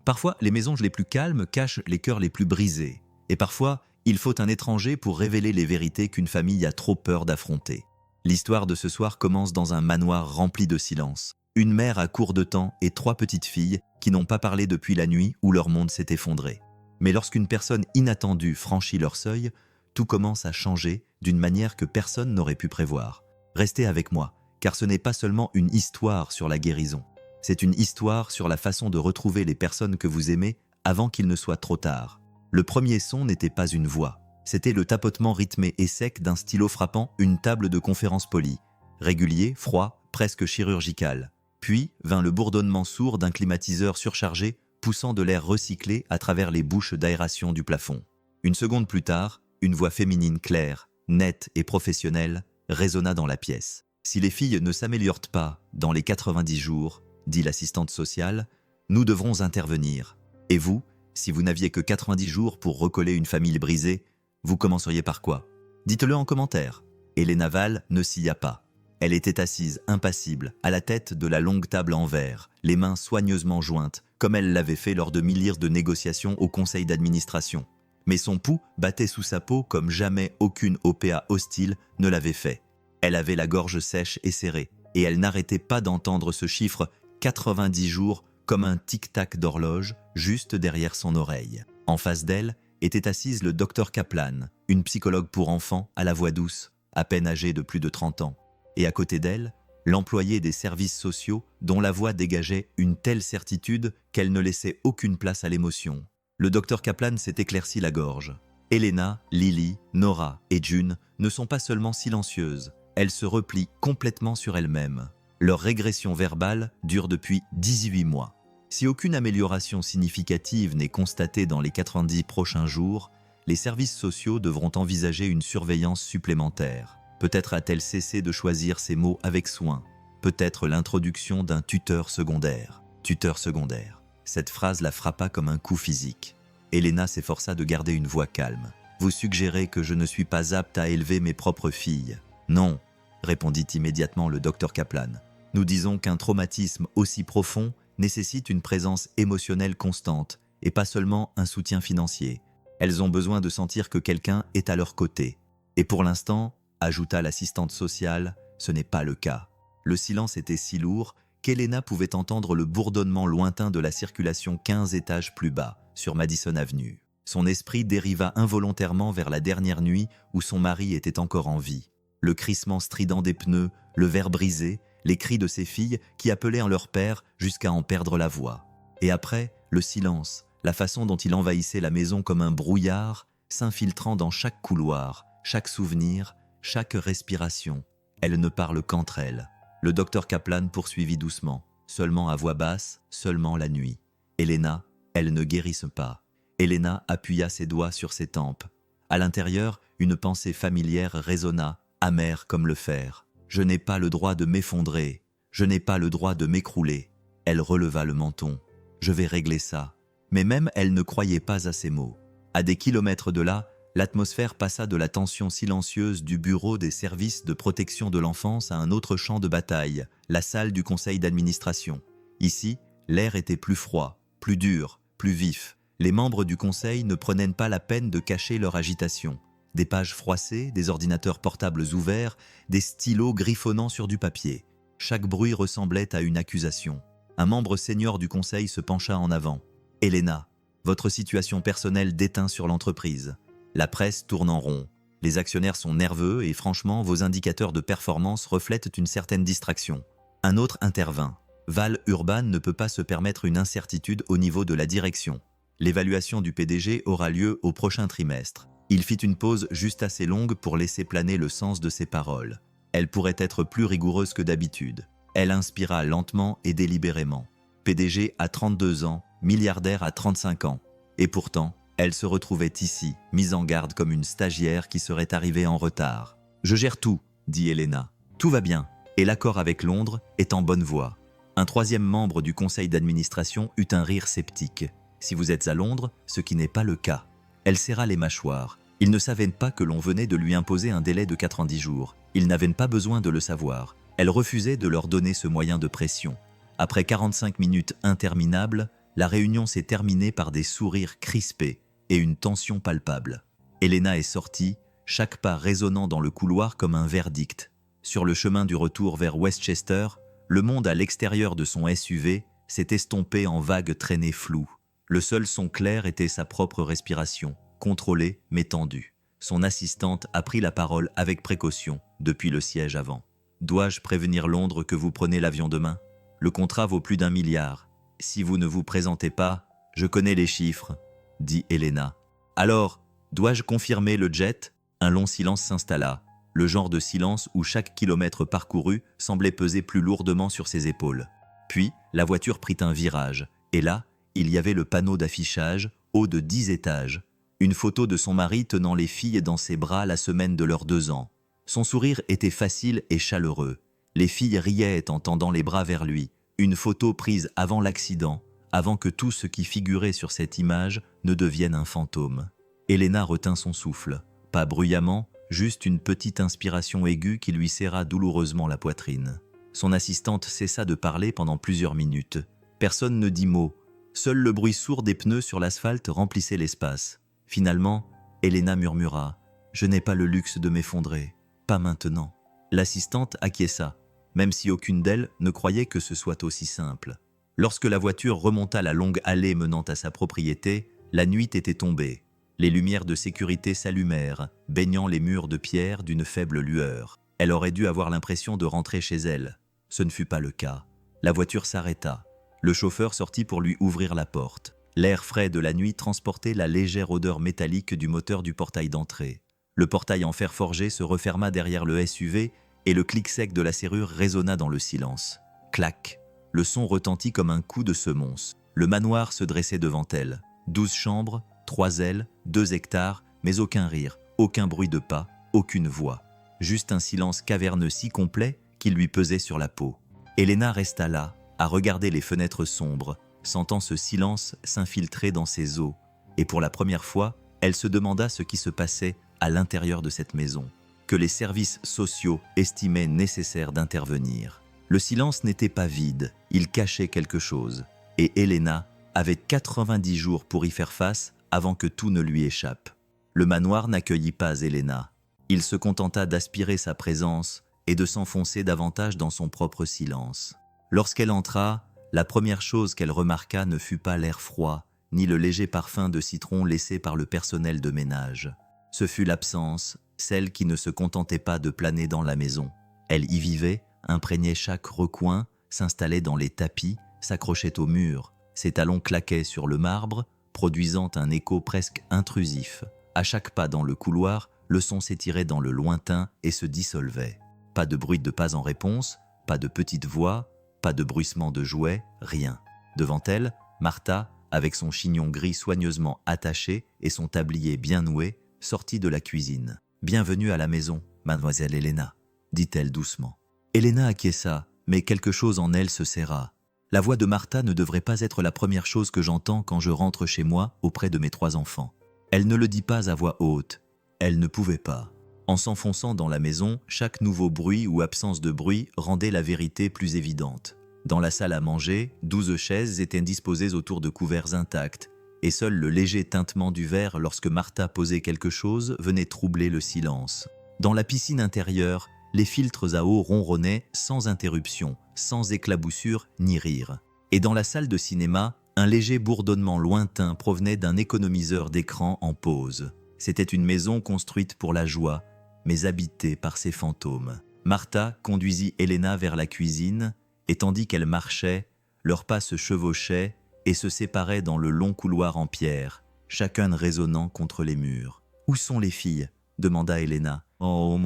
Parfois, les mésanges les plus calmes cachent les cœurs les plus brisés. Et parfois, il faut un étranger pour révéler les vérités qu'une famille a trop peur d'affronter. L'histoire de ce soir commence dans un manoir rempli de silence. Une mère à court de temps et 3 petites filles qui n'ont pas parlé depuis la nuit où leur monde s'est effondré. Mais lorsqu'une personne inattendue franchit leur seuil, tout commence à changer d'une manière que personne n'aurait pu prévoir. Restez avec moi, car ce n'est pas seulement une histoire sur la guérison. C'est une histoire sur la façon de retrouver les personnes que vous aimez avant qu'il ne soit trop tard. Le premier son n'était pas une voix. C'était le tapotement rythmé et sec d'un stylo frappant une table de conférence polie. Régulier, froid, presque chirurgical. Puis vint le bourdonnement sourd d'un climatiseur surchargé poussant de l'air recyclé à travers les bouches d'aération du plafond. Une seconde plus tard, une voix féminine claire, nette et professionnelle résonna dans la pièce. « Si les filles ne s'améliorent pas dans les 90 jours, dit l'assistante sociale, nous devrons intervenir. Et vous, si vous n'aviez que 90 jours pour recoller une famille brisée, vous commenceriez par quoi? Dites-le en commentaire. » Elena Val ne scia pas. Elle était assise, impassible, à la tête de la longue table en verre, les mains soigneusement jointes, comme elle l'avait fait lors de milliers de négociations au conseil d'administration. Mais son pouls battait sous sa peau comme jamais aucune OPA hostile ne l'avait fait. Elle avait la gorge sèche et serrée, et elle n'arrêtait pas d'entendre ce chiffre 90 jours comme un tic-tac d'horloge juste derrière son oreille. En face d'elle était assise le docteur Kaplan, une psychologue pour enfants à la voix douce, à peine âgée de plus de 30 ans. Et à côté d'elle, l'employé des services sociaux dont la voix dégageait une telle certitude qu'elle ne laissait aucune place à l'émotion. Le docteur Kaplan s'est éclairci la gorge. Elena, Lily, Nora et June ne sont pas seulement silencieuses, elles se replient complètement sur elles-mêmes. Leur régression verbale dure depuis 18 mois. Si aucune amélioration significative n'est constatée dans les 90 prochains jours, les services sociaux devront envisager une surveillance supplémentaire. Peut-être a-t-elle cessé de choisir ses mots avec soin. Peut-être l'introduction d'un tuteur secondaire. Tuteur secondaire. Cette phrase la frappa comme un coup physique. Elena s'efforça de garder une voix calme. « Vous suggérez que je ne suis pas apte à élever mes propres filles. » « Non, » répondit immédiatement le docteur Kaplan. « Nous disons qu'un traumatisme aussi profond nécessite une présence émotionnelle constante et pas seulement un soutien financier. Elles ont besoin de sentir que quelqu'un est à leur côté. Et pour l'instant, ajouta l'assistante sociale, ce n'est pas le cas. » Le silence était si lourd qu'Elena pouvait entendre le bourdonnement lointain de la circulation 15 étages plus bas, sur Madison Avenue. Son esprit dériva involontairement vers la dernière nuit où son mari était encore en vie. Le crissement strident des pneus, le verre brisé, les cris de ses filles qui appelaient en leur père jusqu'à en perdre la voix. Et après, le silence, la façon dont il envahissait la maison comme un brouillard, s'infiltrant dans chaque couloir, chaque souvenir, chaque respiration. Elles ne parlent qu'entre elles. Le docteur Kaplan poursuivit doucement, seulement à voix basse, seulement la nuit. Elena, elles ne guérissent pas. Elena appuya ses doigts sur ses tempes. À l'intérieur, une pensée familière résonna, amère comme le fer. Je n'ai pas le droit de m'effondrer. Je n'ai pas le droit de m'écrouler. Elle releva le menton. Je vais régler ça. Mais même elle ne croyait pas à ces mots. À des kilomètres de là, l'atmosphère passa de la tension silencieuse du bureau des services de protection de l'enfance à un autre champ de bataille, la salle du conseil d'administration. Ici, l'air était plus froid, plus dur, plus vif. Les membres du conseil ne prenaient pas la peine de cacher leur agitation. Des pages froissées, des ordinateurs portables ouverts, des stylos griffonnant sur du papier. Chaque bruit ressemblait à une accusation. Un membre senior du conseil se pencha en avant. « Elena, votre situation personnelle déteint sur l'entreprise. La presse tourne en rond. Les actionnaires sont nerveux et franchement, vos indicateurs de performance reflètent une certaine distraction. » Un autre intervint. « Val Urban ne peut pas se permettre une incertitude au niveau de la direction. L'évaluation du PDG aura lieu au prochain trimestre. » Il fit une pause juste assez longue pour laisser planer le sens de ses paroles. Elle pourrait être plus rigoureuse que d'habitude. Elle inspira lentement et délibérément. PDG à 32 ans, milliardaire à 35 ans. Et pourtant, elle se retrouvait ici, mise en garde comme une stagiaire qui serait arrivée en retard. « Je gère tout, » dit Elena. « Tout va bien, et l'accord avec Londres est en bonne voie. » Un troisième membre du conseil d'administration eut un rire sceptique. « Si vous êtes à Londres, ce qui n'est pas le cas. » Elle serra les mâchoires. Il ne savait pas que l'on venait de lui imposer un délai de 90 jours. Il n'avait pas besoin de le savoir. Elle refusait de leur donner ce moyen de pression. Après 45 minutes interminables, La réunion s'est terminée par des sourires crispés et une tension palpable. Elena est sortie, chaque pas résonnant dans le couloir comme un verdict. Sur le chemin du retour vers Westchester, le monde à l'extérieur de son SUV s'est estompé en vagues traînées floues. Le seul son clair était sa propre respiration, contrôlée mais tendue. Son assistante a pris la parole avec précaution depuis le siège avant. « Dois-je prévenir Londres que vous prenez l'avion demain ? Le contrat vaut plus d'1 milliard. Si vous ne vous présentez pas, je connais les chiffres, » dit Elena. « Alors, dois-je confirmer le jet ?» Un long silence s'installa, le genre de silence où chaque kilomètre parcouru semblait peser plus lourdement sur ses épaules. Puis, la voiture prit un virage, et là, il y avait le panneau d'affichage, haut de 10 étages. Une photo de son mari tenant les filles dans ses bras la semaine de leurs 2 ans. Son sourire était facile et chaleureux. Les filles riaient en tendant les bras vers lui. Une photo prise avant l'accident, avant que tout ce qui figurait sur cette image ne devienne un fantôme. Elena retint son souffle. Pas bruyamment, juste une petite inspiration aiguë qui lui serra douloureusement la poitrine. Son assistante cessa de parler pendant plusieurs minutes. Personne ne dit mot. Seul le bruit sourd des pneus sur l'asphalte remplissait l'espace. Finalement, Elena murmura « Je n'ai pas le luxe de m'effondrer. Pas maintenant. » L'assistante acquiesça, même si aucune d'elles ne croyait que ce soit aussi simple. Lorsque la voiture remonta la longue allée menant à sa propriété, la nuit était tombée. Les lumières de sécurité s'allumèrent, baignant les murs de pierre d'une faible lueur. Elle aurait dû avoir l'impression de rentrer chez elle. Ce ne fut pas le cas. La voiture s'arrêta. Le chauffeur sortit pour lui ouvrir la porte. L'air frais de la nuit transportait la légère odeur métallique du moteur du portail d'entrée. Le portail en fer forgé se referma derrière le SUV et le clic sec de la serrure résonna dans le silence. Clac! Le son retentit comme un coup de semonce. Le manoir se dressait devant elle. 12 chambres, 3 ailes, 2 hectares, mais aucun rire, aucun bruit de pas, aucune voix. Juste un silence caverneux si complet qu'il lui pesait sur la peau. Elena resta là, à regarder les fenêtres sombres, sentant ce silence s'infiltrer dans ses os. Et pour la première fois, elle se demanda ce qui se passait à l'intérieur de cette maison, que les services sociaux estimaient nécessaire d'intervenir. Le silence n'était pas vide, il cachait quelque chose. Et Elena avait 90 jours pour y faire face avant que tout ne lui échappe. Le manoir n'accueillit pas Elena. Il se contenta d'aspirer sa présence et de s'enfoncer davantage dans son propre silence. Lorsqu'elle entra, la première chose qu'elle remarqua ne fut pas l'air froid, ni le léger parfum de citron laissé par le personnel de ménage. Ce fut l'absence, celle qui ne se contentait pas de planer dans la maison. Elle y vivait, imprégnait chaque recoin, s'installait dans les tapis, s'accrochait aux murs. Ses talons claquaient sur le marbre, produisant un écho presque intrusif. À chaque pas dans le couloir, le son s'étirait dans le lointain et se dissolvait. Pas de bruit de pas en réponse, pas de petite voix, pas de bruissement de jouets, rien. Devant elle, Martha, avec son chignon gris soigneusement attaché et son tablier bien noué, sortit de la cuisine. « Bienvenue à la maison, mademoiselle Elena », dit-elle doucement. Elena acquiesça, mais quelque chose en elle se serra. La voix de Martha ne devrait pas être la première chose que j'entends quand je rentre chez moi auprès de mes 3 enfants. Elle ne le dit pas à voix haute. Elle ne pouvait pas. En s'enfonçant dans la maison, chaque nouveau bruit ou absence de bruit rendait la vérité plus évidente. Dans la salle à manger, 12 chaises étaient disposées autour de couverts intacts, et seul le léger tintement du verre lorsque Martha posait quelque chose venait troubler le silence. Dans la piscine intérieure, les filtres à eau ronronnaient sans interruption, sans éclaboussure ni rire. Et dans la salle de cinéma, un léger bourdonnement lointain provenait d'un économiseur d'écran en pause. C'était une maison construite pour la joie, mais habitée par ses fantômes. Martha conduisit Elena vers la cuisine, et tandis qu'elle marchait, leurs pas se chevauchaient et se séparaient dans le long couloir en pierre, chacun résonnant contre les murs. « Où sont les filles ?» demanda Elena. « Oh,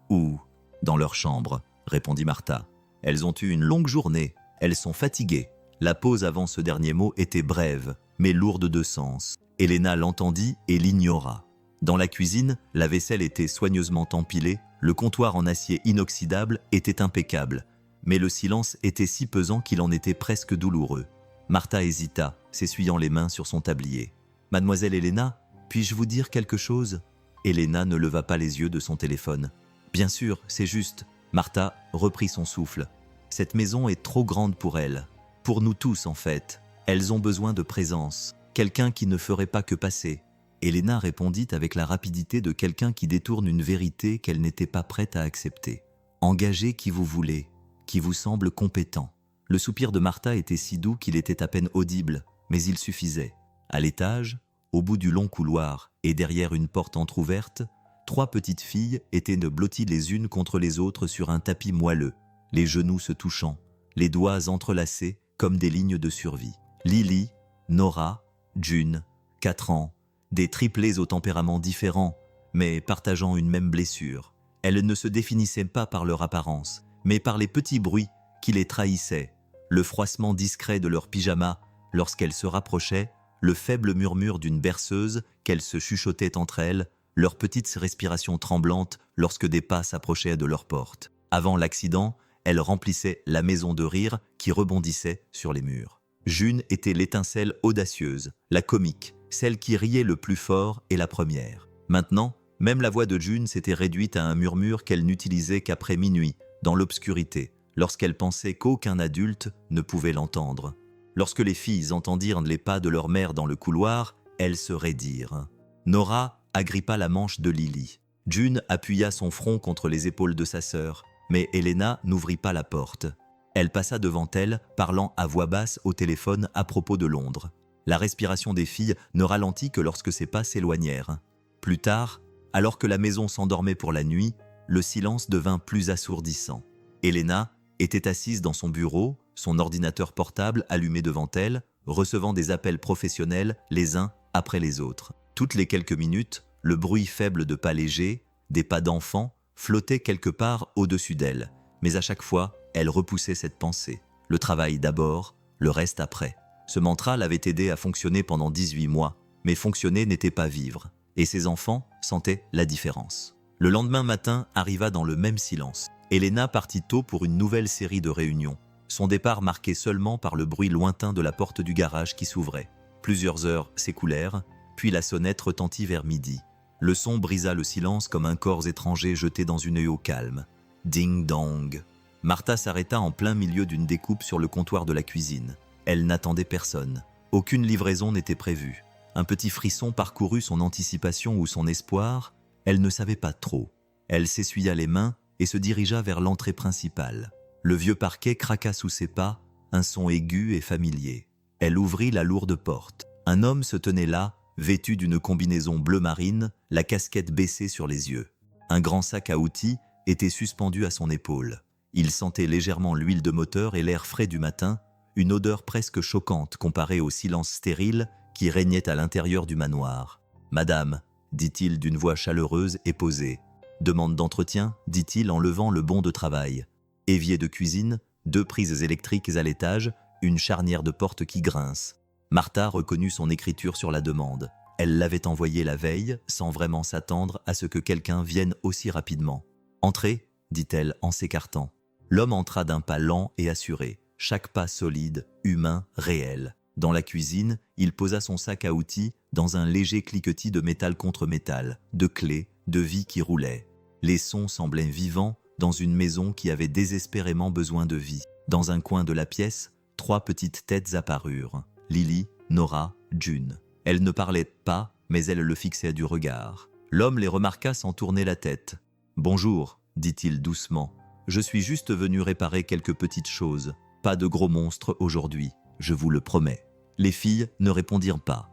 où ?»« Dans leur chambre, » répondit Martha. « Elles ont eu une longue journée, elles sont fatiguées. » La pause avant ce dernier mot était brève, mais lourde de sens. Elena l'entendit et l'ignora. Dans la cuisine, la vaisselle était soigneusement empilée, le comptoir en acier inoxydable était impeccable, mais le silence était si pesant qu'il en était presque douloureux. Martha hésita, s'essuyant les mains sur son tablier. « Mademoiselle Elena, puis-je vous dire quelque chose ?» Elena ne leva pas les yeux de son téléphone. « Bien sûr, c'est juste. » Martha reprit son souffle. « Cette maison est trop grande pour elle. Pour nous tous, en fait. Elles ont besoin de présence. Quelqu'un qui ne ferait pas que passer. » Elena répondit avec la rapidité de quelqu'un qui détourne une vérité qu'elle n'était pas prête à accepter. « Engagez qui vous voulez, qui vous semble compétent. » Le soupir de Martha était si doux qu'il était à peine audible, mais il suffisait. À l'étage, au bout du long couloir et derrière une porte entr'ouverte, 3 petites filles étaient blotties les unes contre les autres sur un tapis moelleux, les genoux se touchant, les doigts entrelacés comme des lignes de survie. Lily, Nora, June, 4 ans, des triplés au tempérament différent, mais partageant une même blessure. Elles ne se définissaient pas par leur apparence, mais par les petits bruits qui les trahissaient, le froissement discret de leur pyjama lorsqu'elles se rapprochaient, le faible murmure d'une berceuse qu'elles se chuchotaient entre elles, leurs petites respirations tremblantes lorsque des pas s'approchaient de leur porte. Avant l'accident, elles remplissaient la maison de rire qui rebondissait sur les murs. June était l'étincelle audacieuse, la comique, celle qui riait le plus fort et la première. Maintenant, même la voix de June s'était réduite à un murmure qu'elle n'utilisait qu'après minuit, dans l'obscurité, lorsqu'elle pensait qu'aucun adulte ne pouvait l'entendre. Lorsque les filles entendirent les pas de leur mère dans le couloir, elles se raidirent. Nora agrippa la manche de Lily. June appuya son front contre les épaules de sa sœur, mais Elena n'ouvrit pas la porte. Elle passa devant elle, parlant à voix basse au téléphone à propos de Londres. La respiration des filles ne ralentit que lorsque ses pas s'éloignèrent. Plus tard, alors que la maison s'endormait pour la nuit, le silence devint plus assourdissant. Elena était assise dans son bureau, son ordinateur portable allumé devant elle, recevant des appels professionnels les uns après les autres. Toutes les quelques minutes, le bruit faible de pas légers, des pas d'enfants, flottait quelque part au-dessus d'elle. Mais à chaque fois, elle repoussait cette pensée. Le travail d'abord, le reste après. Ce mantra l'avait aidé à fonctionner pendant 18 mois, mais fonctionner n'était pas vivre. Et ses enfants sentaient la différence. Le lendemain matin arriva dans le même silence. Elena partit tôt pour une nouvelle série de réunions. Son départ marqué seulement par le bruit lointain de la porte du garage qui s'ouvrait. Plusieurs heures s'écoulèrent, puis la sonnette retentit vers midi. Le son brisa le silence comme un corps étranger jeté dans une eau calme. Ding-dong. Martha s'arrêta en plein milieu d'une découpe sur le comptoir de la cuisine. Elle n'attendait personne. Aucune livraison n'était prévue. Un petit frisson parcourut son anticipation ou son espoir. Elle ne savait pas trop. Elle s'essuya les mains et se dirigea vers l'entrée principale. Le vieux parquet craqua sous ses pas, un son aigu et familier. Elle ouvrit la lourde porte. Un homme se tenait là, vêtu d'une combinaison bleu marine, la casquette baissée sur les yeux. Un grand sac à outils était suspendu à son épaule. Il sentait légèrement l'huile de moteur et l'air frais du matin, une odeur presque choquante comparée au silence stérile qui régnait à l'intérieur du manoir. « Madame », dit-il d'une voix chaleureuse et posée. « Demande d'entretien », dit-il en levant le bon de travail. Évier de cuisine, 2 prises électriques à l'étage, une charnière de porte qui grince. Martha reconnut son écriture sur la demande. Elle l'avait envoyée la veille, sans vraiment s'attendre à ce que quelqu'un vienne aussi rapidement. « Entrez », dit-elle en s'écartant. L'homme entra d'un pas lent et assuré, chaque pas solide, humain, réel. Dans la cuisine, il posa son sac à outils dans un léger cliquetis de métal contre métal, de clés, de vis qui roulaient. Les sons semblaient vivants dans une maison qui avait désespérément besoin de vie. Dans un coin de la pièce, 3 petites têtes apparurent. Lily, Nora, June. Elles ne parlaient pas, mais elles le fixaient du regard. L'homme les remarqua sans tourner la tête. « Bonjour », dit-il doucement. « Je suis juste venu réparer quelques petites choses. Pas de gros monstres aujourd'hui, je vous le promets. » Les filles ne répondirent pas.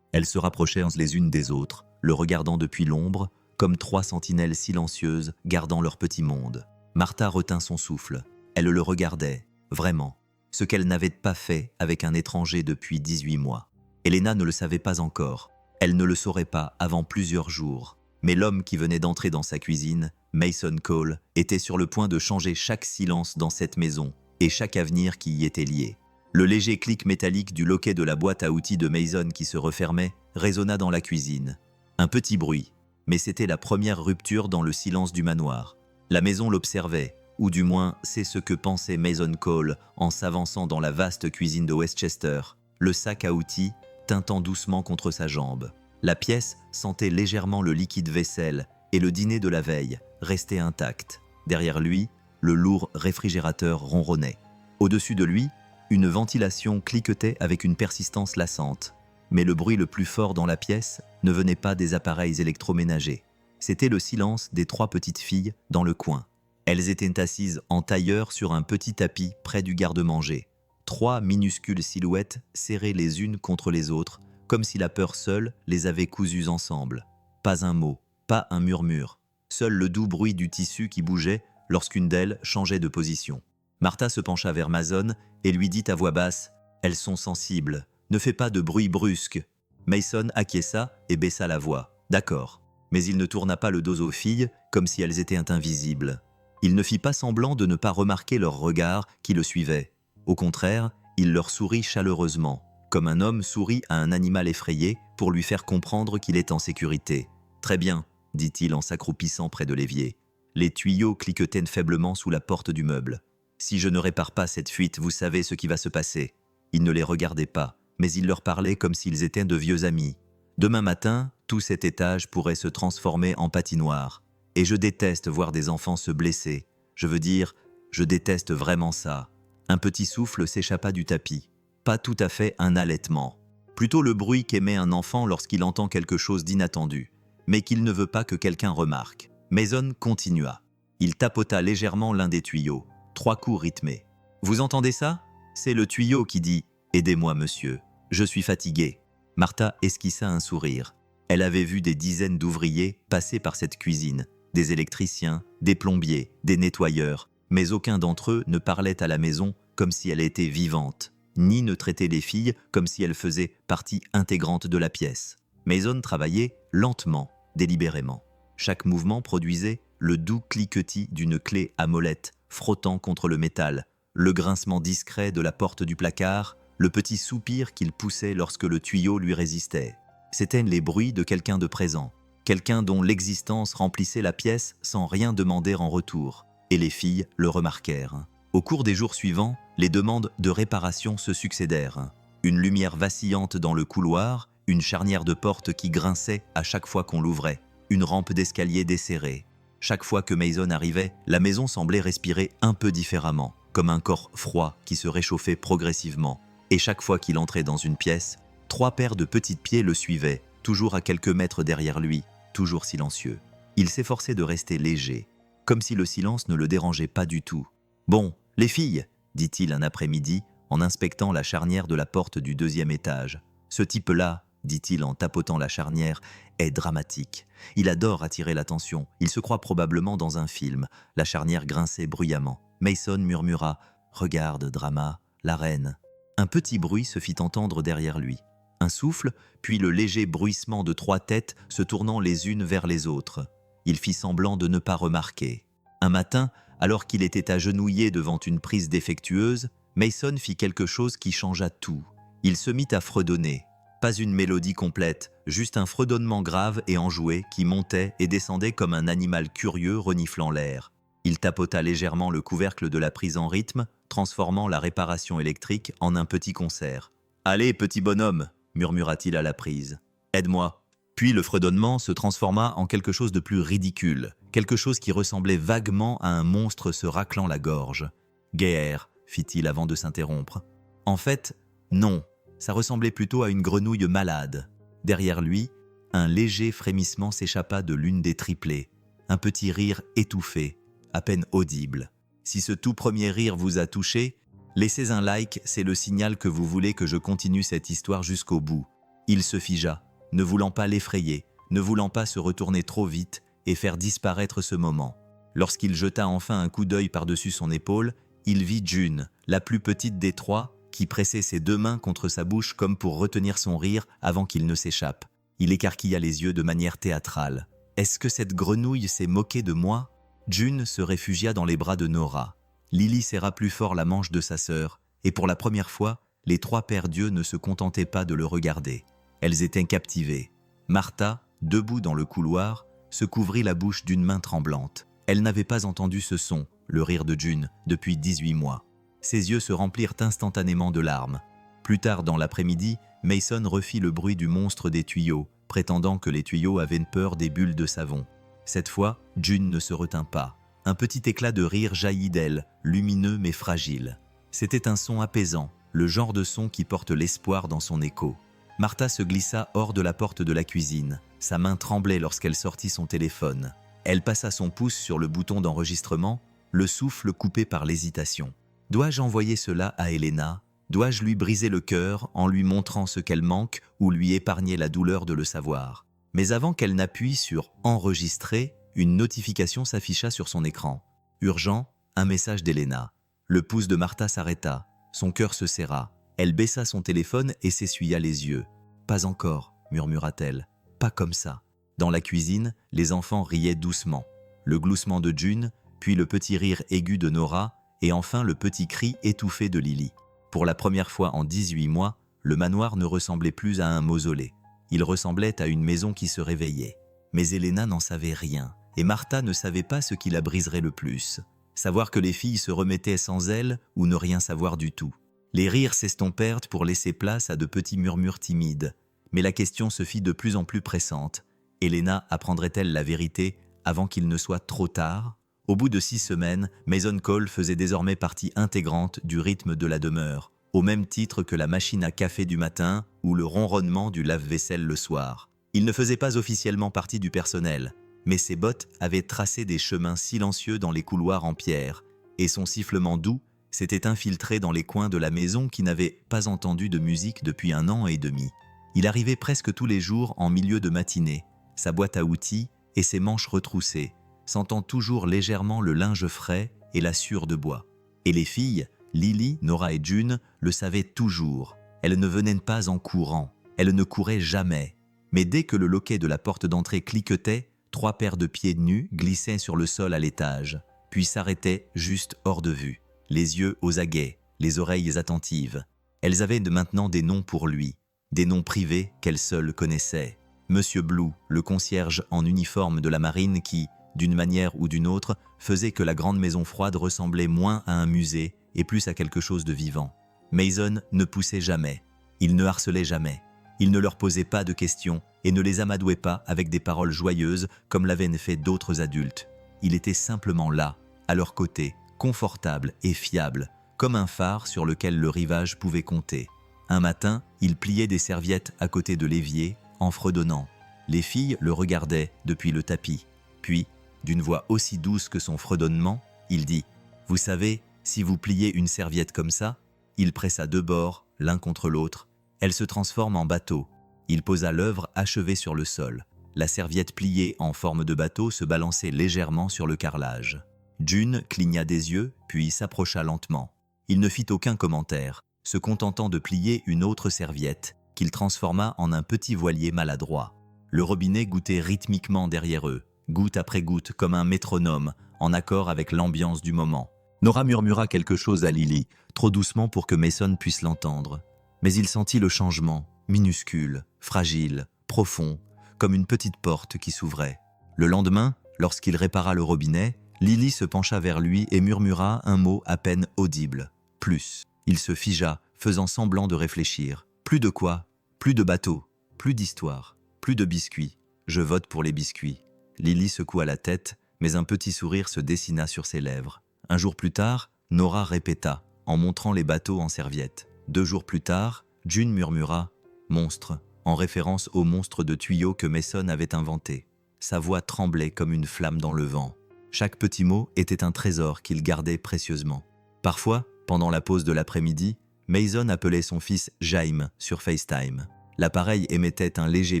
Elles se rapprochèrent les unes des autres, le regardant depuis l'ombre, comme 3 sentinelles silencieuses gardant leur petit monde. Martha retint son souffle. Elle le regardait, vraiment, ce qu'elle n'avait pas fait avec un étranger depuis 18 mois. Elena ne le savait pas encore. Elle ne le saurait pas avant plusieurs jours. Mais l'homme qui venait d'entrer dans sa cuisine, Mason Cole, était sur le point de changer chaque silence dans cette maison et chaque avenir qui y était lié. Le léger clic métallique du loquet de la boîte à outils de Mason qui se refermait résonna dans la cuisine. Un petit bruit, mais c'était la première rupture dans le silence du manoir. La maison l'observait, ou du moins c'est ce que pensait Mason Cole en s'avançant dans la vaste cuisine de Westchester, le sac à outils tintant doucement contre sa jambe. La pièce sentait légèrement le liquide vaisselle et le dîner de la veille restait intact. Derrière lui, le lourd réfrigérateur ronronnait. Au-dessus de lui, une ventilation cliquetait avec une persistance lassante. Mais le bruit le plus fort dans la pièce ne venait pas des appareils électroménagers. C'était le silence des 3 petites filles dans le coin. Elles étaient assises en tailleur sur un petit tapis près du garde-manger. 3 minuscules silhouettes serrées les unes contre les autres, comme si la peur seule les avait cousues ensemble. Pas un mot, pas un murmure. Seul le doux bruit du tissu qui bougeait lorsqu'une d'elles changeait de position. Martha se pencha vers Mason et lui dit à voix basse « Elles sont sensibles, ne fais pas de bruit brusque ». Mason acquiesça et baissa la voix. « D'accord ». Mais il ne tourna pas le dos aux filles comme si elles étaient invisibles. Il ne fit pas semblant de ne pas remarquer leurs regards qui le suivaient. Au contraire, il leur sourit chaleureusement, comme un homme sourit à un animal effrayé pour lui faire comprendre qu'il est en sécurité. « Très bien », dit-il en s'accroupissant près de l'évier. Les tuyaux cliquetaient faiblement sous la porte du meuble. « Si je ne répare pas cette fuite, vous savez ce qui va se passer. » Il ne les regardait pas, mais il leur parlait comme s'ils étaient de vieux amis. « Demain matin, tout cet étage pourrait se transformer en patinoire. Et je déteste voir des enfants se blesser. Je veux dire, je déteste vraiment ça. » Un petit souffle s'échappa du tapis. Pas tout à fait un halètement. Plutôt le bruit qu'émet un enfant lorsqu'il entend quelque chose d'inattendu, mais qu'il ne veut pas que quelqu'un remarque. Mason continua. Il tapota légèrement l'un des tuyaux. 3 coups rythmés. « Vous entendez ça ? C'est le tuyau qui dit « Aidez-moi, monsieur. Je suis fatigué. » Martha esquissa un sourire. Elle avait vu des dizaines d'ouvriers passer par cette cuisine, des électriciens, des plombiers, des nettoyeurs, mais aucun d'entre eux ne parlait à la maison comme si elle était vivante, ni ne traitait les filles comme si elles faisaient partie intégrante de la pièce. Mason travaillait lentement, délibérément. Chaque mouvement produisait le doux cliquetis d'une clé à molette frottant contre le métal, le grincement discret de la porte du placard, le petit soupir qu'il poussait lorsque le tuyau lui résistait. C'étaient les bruits de quelqu'un de présent, quelqu'un dont l'existence remplissait la pièce sans rien demander en retour. Et les filles le remarquèrent. Au cours des jours suivants, les demandes de réparation se succédèrent. Une lumière vacillante dans le couloir, une charnière de porte qui grinçait à chaque fois qu'on l'ouvrait, une rampe d'escalier desserrée. Chaque fois que Mason arrivait, la maison semblait respirer un peu différemment, comme un corps froid qui se réchauffait progressivement. Et chaque fois qu'il entrait dans une pièce, 3 paires de petits pieds le suivaient, toujours à quelques mètres derrière lui, toujours silencieux. Il s'efforçait de rester léger, comme si le silence ne le dérangeait pas du tout. « Bon, les filles !» dit-il un après-midi en inspectant la charnière de la porte du 2e étage. « Ce type-là, dit-il en tapotant la charnière, est dramatique. Il adore attirer l'attention. Il se croit probablement dans un film. » La charnière grinçait bruyamment. Mason murmura « Regarde, drama, la reine. » Un petit bruit se fit entendre derrière lui. Un souffle, puis le léger bruissement de 3 têtes se tournant les unes vers les autres. Il fit semblant de ne pas remarquer. Un matin, alors qu'il était agenouillé devant une prise défectueuse, Mason fit quelque chose qui changea tout. Il se mit à fredonner. Pas une mélodie complète, juste un fredonnement grave et enjoué qui montait et descendait comme un animal curieux reniflant l'air. Il tapota légèrement le couvercle de la prise en rythme, transformant la réparation électrique en un petit concert. « Allez, petit bonhomme !» murmura-t-il à la prise. « Aide-moi !» Puis le fredonnement se transforma en quelque chose de plus ridicule, quelque chose qui ressemblait vaguement à un monstre se raclant la gorge. « Guerre !» fit-il avant de s'interrompre. En fait, non, ça ressemblait plutôt à une grenouille malade. Derrière lui, un léger frémissement s'échappa de l'une des triplées, un petit rire étouffé, à peine audible. Si ce tout premier rire vous a touché, laissez un like, c'est le signal que vous voulez que je continue cette histoire jusqu'au bout. Il se figea, ne voulant pas l'effrayer, ne voulant pas se retourner trop vite et faire disparaître ce moment. Lorsqu'il jeta enfin un coup d'œil par-dessus son épaule, il vit June, la plus petite des 3, qui pressait ses 2 mains contre sa bouche comme pour retenir son rire avant qu'il ne s'échappe. Il écarquilla les yeux de manière théâtrale. « Est-ce que cette grenouille s'est moquée de moi ?» June se réfugia dans les bras de Nora. Lily serra plus fort la manche de sa sœur, et pour la première fois, les 3 paires d'yeux ne se contentaient pas de le regarder. Elles étaient captivées. Martha, debout dans le couloir, se couvrit la bouche d'une main tremblante. Elle n'avait pas entendu ce son, le rire de June, depuis 18 mois. Ses yeux se remplirent instantanément de larmes. Plus tard dans l'après-midi, Mason refit le bruit du monstre des tuyaux, prétendant que les tuyaux avaient peur des bulles de savon. Cette fois, June ne se retint pas. Un petit éclat de rire jaillit d'elle, lumineux mais fragile. C'était un son apaisant, le genre de son qui porte l'espoir dans son écho. Martha se glissa hors de la porte de la cuisine. Sa main tremblait lorsqu'elle sortit son téléphone. Elle passa son pouce sur le bouton d'enregistrement, le souffle coupé par l'hésitation. Dois-je envoyer cela à Elena? Dois-je lui briser le cœur en lui montrant ce qu'elle manque ou lui épargner la douleur de le savoir? Mais avant qu'elle n'appuie sur « Enregistrer », une notification s'afficha sur son écran. Urgent, un message d'Elena. Le pouce de Martha s'arrêta. Son cœur se serra. Elle baissa son téléphone et s'essuya les yeux. « Pas encore », murmura-t-elle. « Pas comme ça ». Dans la cuisine, les enfants riaient doucement. Le gloussement de June, puis le petit rire aigu de Nora, et enfin le petit cri étouffé de Lily. Pour la première fois en 18 mois, le manoir ne ressemblait plus à un mausolée. Il ressemblait à une maison qui se réveillait. Mais Elena n'en savait rien, et Martha ne savait pas ce qui la briserait le plus. Savoir que les filles se remettaient sans elle ou ne rien savoir du tout. Les rires s'estompèrent pour laisser place à de petits murmures timides. Mais la question se fit de plus en plus pressante. Elena apprendrait-elle la vérité avant qu'il ne soit trop tard? Au bout de 6 semaines, Mason Cole faisait désormais partie intégrante du rythme de la demeure, au même titre que la machine à café du matin ou le ronronnement du lave-vaisselle le soir. Il ne faisait pas officiellement partie du personnel, mais ses bottes avaient tracé des chemins silencieux dans les couloirs en pierre, et son sifflement doux s'était infiltré dans les coins de la maison qui n'avaient pas entendu de musique depuis 1 an et demi. Il arrivait presque tous les jours en milieu de matinée, sa boîte à outils et ses manches retroussées, sentant toujours légèrement le linge frais et la sciure de bois. Et les filles, Lily, Nora et June, le savaient toujours. Elles ne venaient pas en courant, elles ne couraient jamais. Mais dès que le loquet de la porte d'entrée cliquetait, 3 paires de pieds nus glissaient sur le sol à l'étage, puis s'arrêtaient juste hors de vue, les yeux aux aguets, les oreilles attentives. Elles avaient maintenant des noms pour lui, des noms privés qu'elles seules connaissaient. Monsieur Blue, le concierge en uniforme de la marine qui, d'une manière ou d'une autre, faisait que la grande maison froide ressemblait moins à un musée et plus à quelque chose de vivant. Mason ne poussait jamais, il ne harcelait jamais, il ne leur posait pas de questions et ne les amadouait pas avec des paroles joyeuses comme l'avaient fait d'autres adultes. Il était simplement là, à leur côté, confortable et fiable, comme un phare sur lequel le rivage pouvait compter. Un matin, il pliait des serviettes à côté de l'évier en fredonnant. Les filles le regardaient depuis le tapis. Puis, d'une voix aussi douce que son fredonnement, il dit « Vous savez, si vous pliez une serviette comme ça », il pressa 2 bords, l'un contre l'autre. Elle se transforme en bateau. Il posa l'œuvre achevée sur le sol. La serviette pliée en forme de bateau se balançait légèrement sur le carrelage. June cligna des yeux, puis s'approcha lentement. Il ne fit aucun commentaire, se contentant de plier une autre serviette, qu'il transforma en un petit voilier maladroit. Le robinet gouttait rythmiquement derrière eux, goutte après goutte comme un métronome, en accord avec l'ambiance du moment. Nora murmura quelque chose à Lily, trop doucement pour que Mason puisse l'entendre. Mais il sentit le changement, minuscule, fragile, profond, comme une petite porte qui s'ouvrait. Le lendemain, lorsqu'il répara le robinet, Lily se pencha vers lui et murmura un mot à peine audible. « Plus ». Il se figea, faisant semblant de réfléchir. Plus de quoi? Plus de bateau, plus d'histoire, plus de biscuits. Je vote pour les biscuits. Lily secoua la tête, mais un petit sourire se dessina sur ses lèvres. Un jour plus tard, Nora répéta, en montrant les bateaux en serviette. 2 jours plus tard, June murmura « monstre », en référence au monstre de tuyaux que Mason avait inventé. Sa voix tremblait comme une flamme dans le vent. Chaque petit mot était un trésor qu'il gardait précieusement. Parfois, pendant la pause de l'après-midi, Mason appelait son fils Jaime sur FaceTime. L'appareil émettait un léger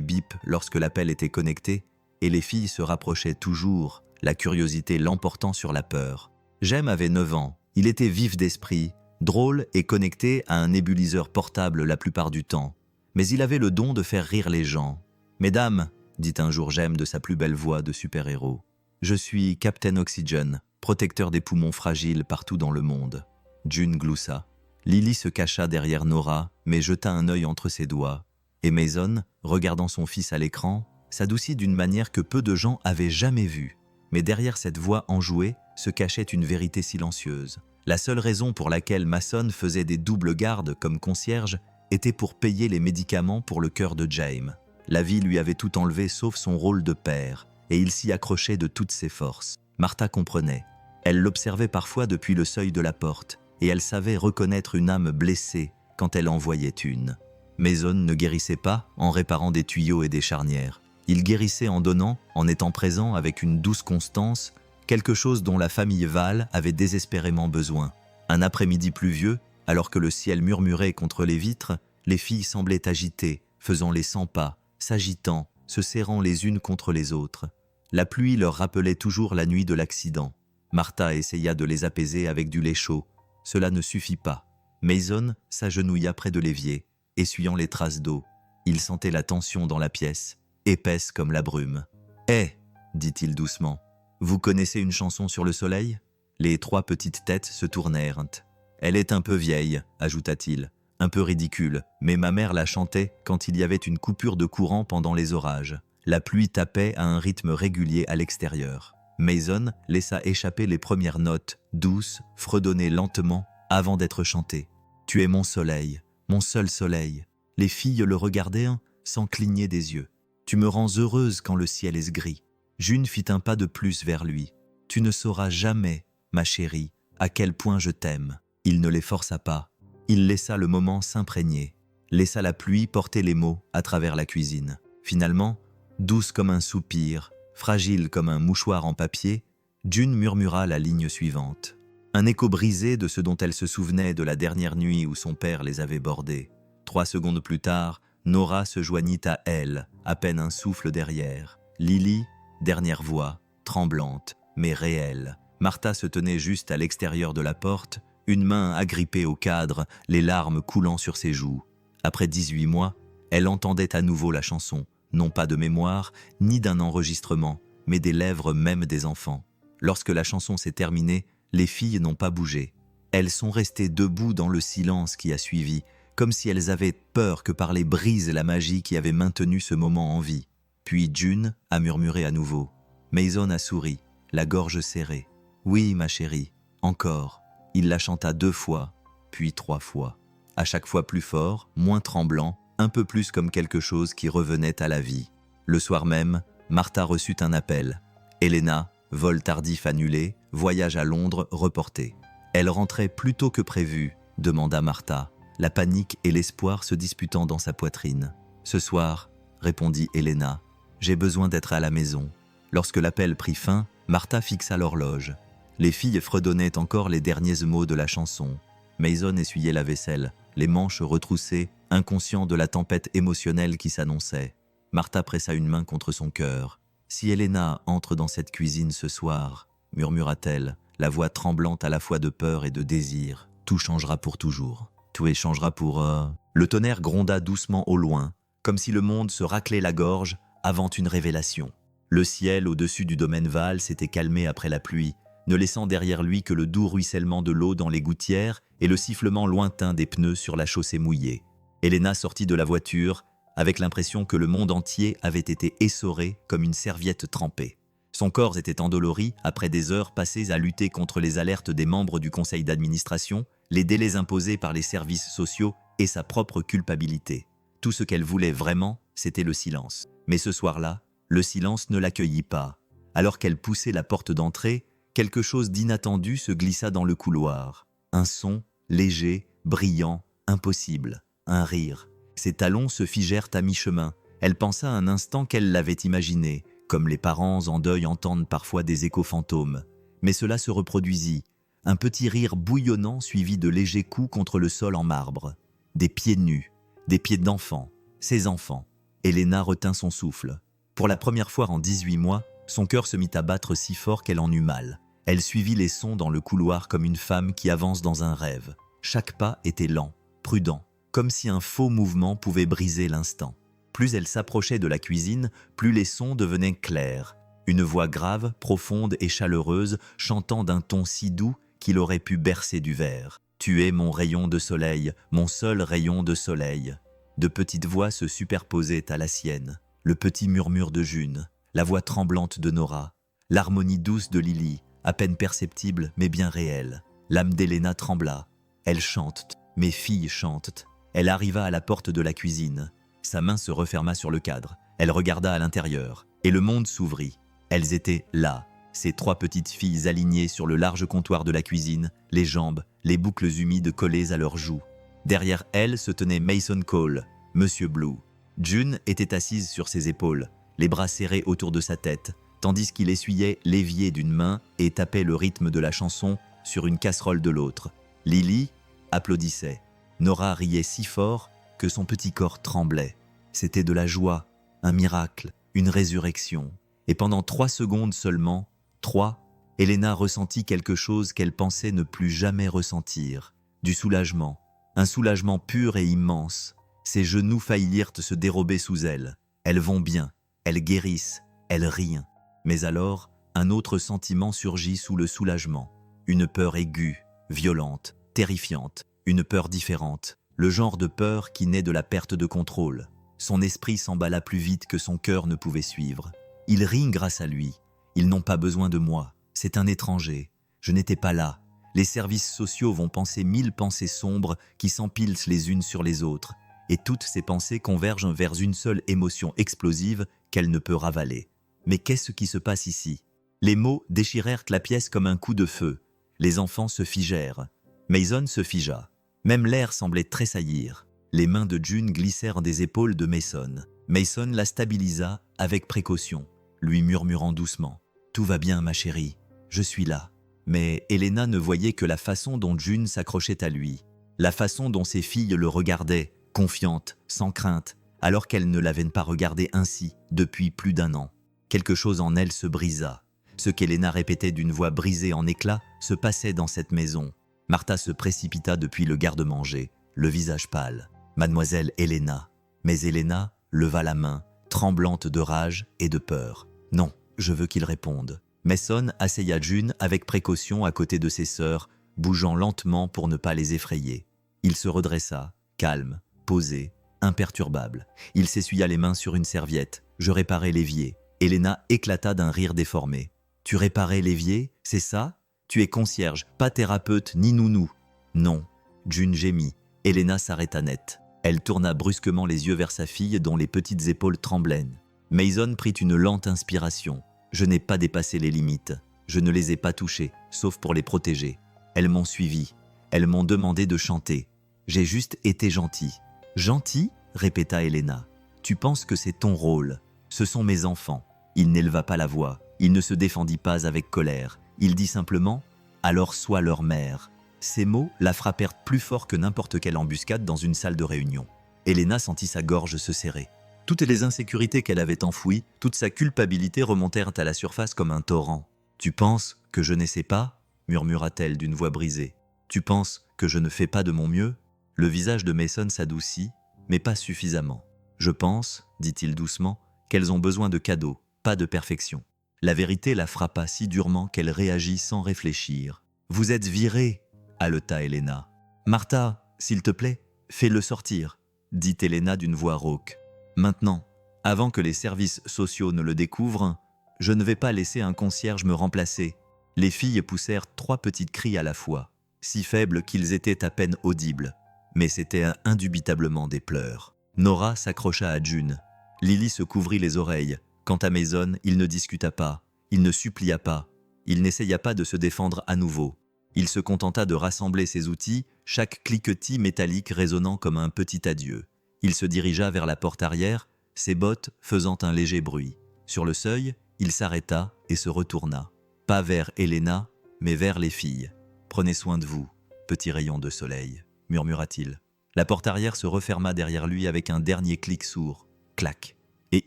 bip lorsque l'appel était connecté et les filles se rapprochaient toujours, la curiosité l'emportant sur la peur. Jaime avait 9 ans, il était vif d'esprit, drôle et connecté à un nébuliseur portable la plupart du temps. Mais il avait le don de faire rire les gens. « Mesdames », dit un jour Jaime de sa plus belle voix de super-héros, « je suis Captain Oxygen, protecteur des poumons fragiles partout dans le monde. » June gloussa. Lily se cacha derrière Nora, mais jeta un œil entre ses doigts. Et Mason, regardant son fils à l'écran, s'adoucit d'une manière que peu de gens avaient jamais vue. Mais derrière cette voix enjouée se cachait une vérité silencieuse. La seule raison pour laquelle Mason faisait des doubles gardes comme concierge était pour payer les médicaments pour le cœur de Jaime. La vie lui avait tout enlevé sauf son rôle de père, et il s'y accrochait de toutes ses forces. Martha comprenait. Elle l'observait parfois depuis le seuil de la porte, et elle savait reconnaître une âme blessée quand elle en voyait une. Mason ne guérissait pas en réparant des tuyaux et des charnières. Il guérissait en donnant, en étant présent avec une douce constance, quelque chose dont la famille Val avait désespérément besoin. Un après-midi pluvieux, alors que le ciel murmurait contre les vitres, les filles semblaient agitées, faisant les 100 pas, s'agitant, se serrant les unes contre les autres. La pluie leur rappelait toujours la nuit de l'accident. Martha essaya de les apaiser avec du lait chaud. Cela ne suffit pas. Mason s'agenouilla près de l'évier, essuyant les traces d'eau. Il sentait la tension dans la pièce, épaisse comme la brume. « Hé !» dit-il doucement. « Vous connaissez une chanson sur le soleil ?» Les 3 petites têtes se tournèrent. « Elle est un peu vieille, ajouta-t-il, un peu ridicule, mais ma mère la chantait quand il y avait une coupure de courant pendant les orages. La pluie tapait à un rythme régulier à l'extérieur. Mason laissa échapper les premières notes, douces, fredonnées lentement, avant d'être chantées. « Tu es mon soleil, mon seul soleil. » Les filles le regardèrent sans cligner des yeux. « Tu me rends heureuse quand le ciel est gris. » June fit un pas de plus vers lui. « Tu ne sauras jamais, ma chérie, à quel point je t'aime. » Il ne les força pas. Il laissa le moment s'imprégner, laissa la pluie porter les mots à travers la cuisine. Finalement, douce comme un soupir, fragile comme un mouchoir en papier, June murmura la ligne suivante. Un écho brisé de ce dont elle se souvenait de la dernière nuit où son père les avait bordés. 3 secondes plus tard, Nora se joignit à elle, à peine un souffle derrière. Lily, dernière voix, tremblante, mais réelle. Martha se tenait juste à l'extérieur de la porte, une main agrippée au cadre, les larmes coulant sur ses joues. Après 18 mois, elle entendait à nouveau la chanson, non pas de mémoire, ni d'un enregistrement, mais des lèvres même des enfants. Lorsque la chanson s'est terminée, les filles n'ont pas bougé. Elles sont restées debout dans le silence qui a suivi, comme si elles avaient peur que parler brise la magie qui avait maintenu ce moment en vie. Puis June a murmuré à nouveau. Mason a souri, la gorge serrée. « Oui, ma chérie, encore. » Il la chanta 2 fois, puis 3 fois. À chaque fois plus fort, moins tremblant, un peu plus comme quelque chose qui revenait à la vie. Le soir même, Martha reçut un appel. Helena, vol tardif annulé, voyage à Londres reporté. Elle rentrait plus tôt que prévu, demanda Martha, la panique et l'espoir se disputant dans sa poitrine. Ce soir, répondit Helena, j'ai besoin d'être à la maison. Lorsque l'appel prit fin, Martha fixa l'horloge. Les filles fredonnaient encore les derniers mots de la chanson. Mason essuyait la vaisselle, les manches retroussées, inconscient de la tempête émotionnelle qui s'annonçait. Martha pressa une main contre son cœur. « Si Helena entre dans cette cuisine ce soir, » murmura-t-elle, la voix tremblante à la fois de peur et de désir, « tout changera pour toujours. Tout échangera pour... Le tonnerre gronda doucement au loin, comme si le monde se raclait la gorge avant une révélation. Le ciel au-dessus du domaine Val s'était calmé après la pluie, ne laissant derrière lui que le doux ruissellement de l'eau dans les gouttières et le sifflement lointain des pneus sur la chaussée mouillée. Helena sortit de la voiture avec l'impression que le monde entier avait été essoré comme une serviette trempée. Son corps était endolori après des heures passées à lutter contre les alertes des membres du conseil d'administration, les délais imposés par les services sociaux et sa propre culpabilité. Tout ce qu'elle voulait vraiment, c'était le silence. Mais ce soir-là, le silence ne l'accueillit pas. Alors qu'elle poussait la porte d'entrée, quelque chose d'inattendu se glissa dans le couloir. Un son, léger, brillant, impossible. Un rire. Ses talons se figèrent à mi-chemin. Elle pensa un instant qu'elle l'avait imaginé, comme les parents en deuil entendent parfois des échos fantômes. Mais cela se reproduisit. Un petit rire bouillonnant suivi de légers coups contre le sol en marbre. Des pieds nus, des pieds d'enfants, ses enfants. Helena retint son souffle. Pour la première fois en 18 mois, son cœur se mit à battre si fort qu'elle en eut mal. Elle suivit les sons dans le couloir comme une femme qui avance dans un rêve. Chaque pas était lent, prudent, comme si un faux mouvement pouvait briser l'instant. Plus elle s'approchait de la cuisine, plus les sons devenaient clairs. Une voix grave, profonde et chaleureuse, chantant d'un ton si doux qu'il aurait pu bercer du verre. « Tu es mon rayon de soleil, mon seul rayon de soleil. » De petites voix se superposaient à la sienne. Le petit murmure de June, la voix tremblante de Nora, l'harmonie douce de Lily, à peine perceptible mais bien réelle. L'âme d'Helena trembla. Elle chante, mes filles chantent. Elle arriva à la porte de la cuisine. Sa main se referma sur le cadre. Elle regarda à l'intérieur, et le monde s'ouvrit. Elles étaient là, Ces 3 petites filles alignées sur le large comptoir de la cuisine, les jambes, les boucles humides collées à leurs joues. Derrière elles se tenait Mason Cole, Monsieur Blue. June était assise sur ses épaules, les bras serrés autour de sa tête, tandis qu'il essuyait l'évier d'une main et tapait le rythme de la chanson sur une casserole de l'autre. Lily applaudissait. Nora riait si fort que son petit corps tremblait. C'était de la joie, un miracle, une résurrection. Et pendant 3 secondes seulement, 3, Elena ressentit quelque chose qu'elle pensait ne plus jamais ressentir. Du soulagement, un soulagement pur et immense. Ses genoux faillirent se dérober sous elle. Elles vont bien, elles guérissent, elles rient. Mais alors, un autre sentiment surgit sous le soulagement. Une peur aiguë, violente, terrifiante, une peur différente. Le genre de peur qui naît de la perte de contrôle. Son esprit s'emballa plus vite que son cœur ne pouvait suivre. Ils rient grâce à lui. Ils n'ont pas besoin de moi. C'est un étranger. Je n'étais pas là. Les services sociaux vont penser 1000 pensées sombres qui s'empilent les unes sur les autres. Et toutes ces pensées convergent vers une seule émotion explosive qu'elle ne peut ravaler. Mais qu'est-ce qui se passe ici? Les mots déchirèrent la pièce comme un coup de feu. Les enfants se figèrent. Mason se figea. Même l'air semblait tressaillir. Les mains de June glissèrent des épaules de Mason. Mason la stabilisa avec précaution, lui murmurant doucement « Tout va bien, ma chérie, je suis là ». Mais Elena ne voyait que la façon dont June s'accrochait à lui, la façon dont ses filles le regardaient, confiantes, sans crainte, alors qu'elles ne l'avaient pas regardé ainsi depuis plus d'1 an. Quelque chose en elle se brisa. Ce qu'Elena répétait d'une voix brisée en éclats se passait dans cette maison. Martha se précipita depuis le garde-manger, le visage pâle. « Mademoiselle Elena ». Mais Elena leva la main, tremblante de rage et de peur. « Non, je veux qu'il réponde ». Mason asseya June avec précaution à côté de ses sœurs, bougeant lentement pour ne pas les effrayer. Il se redressa, calme, posé, imperturbable. Il s'essuya les mains sur une serviette. « Je réparais l'évier ». Elena éclata d'un rire déformé. « Tu réparais l'évier, c'est ça ? Tu es concierge, pas thérapeute ni nounou. » « Non. » June gémit. Elena s'arrêta net. Elle tourna brusquement les yeux vers sa fille dont les petites épaules tremblaient. Mason prit une lente inspiration. « Je n'ai pas dépassé les limites. Je ne les ai pas touchées, sauf pour les protéger. Elles m'ont suivi. Elles m'ont demandé de chanter. J'ai juste été gentil. »« Gentil ?» répéta Elena. « Tu penses que c'est ton rôle. Ce sont mes enfants. » Il n'éleva pas la voix. Il ne se défendit pas avec colère. Il dit simplement « Alors sois leur mère ». Ces mots la frappèrent plus fort que n'importe quelle embuscade dans une salle de réunion. Elena sentit sa gorge se serrer. Toutes les insécurités qu'elle avait enfouies, toute sa culpabilité remontèrent à la surface comme un torrent. « Tu penses que je n'essaie pas ?» murmura-t-elle d'une voix brisée. « Tu penses que je ne fais pas de mon mieux ?» Le visage de Mason s'adoucit, mais pas suffisamment. « Je pense, dit-il doucement, qu'elles ont besoin de cadeaux, pas de perfection. » La vérité la frappa si durement qu'elle réagit sans réfléchir. « Vous êtes virée !» haleta Elena. « Martha, s'il te plaît, fais-le sortir, » dit Elena d'une voix rauque. « Maintenant, avant que les services sociaux ne le découvrent, je ne vais pas laisser un concierge me remplacer. » Les filles poussèrent 3 petits cris à la fois, si faibles qu'ils étaient à peine audibles. Mais c'était indubitablement des pleurs. Nora s'accrocha à June. Lily se couvrit les oreilles. Quant à Mason, il ne discuta pas, il ne supplia pas, il n'essaya pas de se défendre à nouveau. Il se contenta de rassembler ses outils, chaque cliquetis métallique résonnant comme un petit adieu. Il se dirigea vers la porte arrière, ses bottes faisant un léger bruit. Sur le seuil, il s'arrêta et se retourna. Pas vers Elena, mais vers les filles. « Prenez soin de vous, petit rayon de soleil », murmura-t-il. La porte arrière se referma derrière lui avec un dernier clic sourd. Clac. Et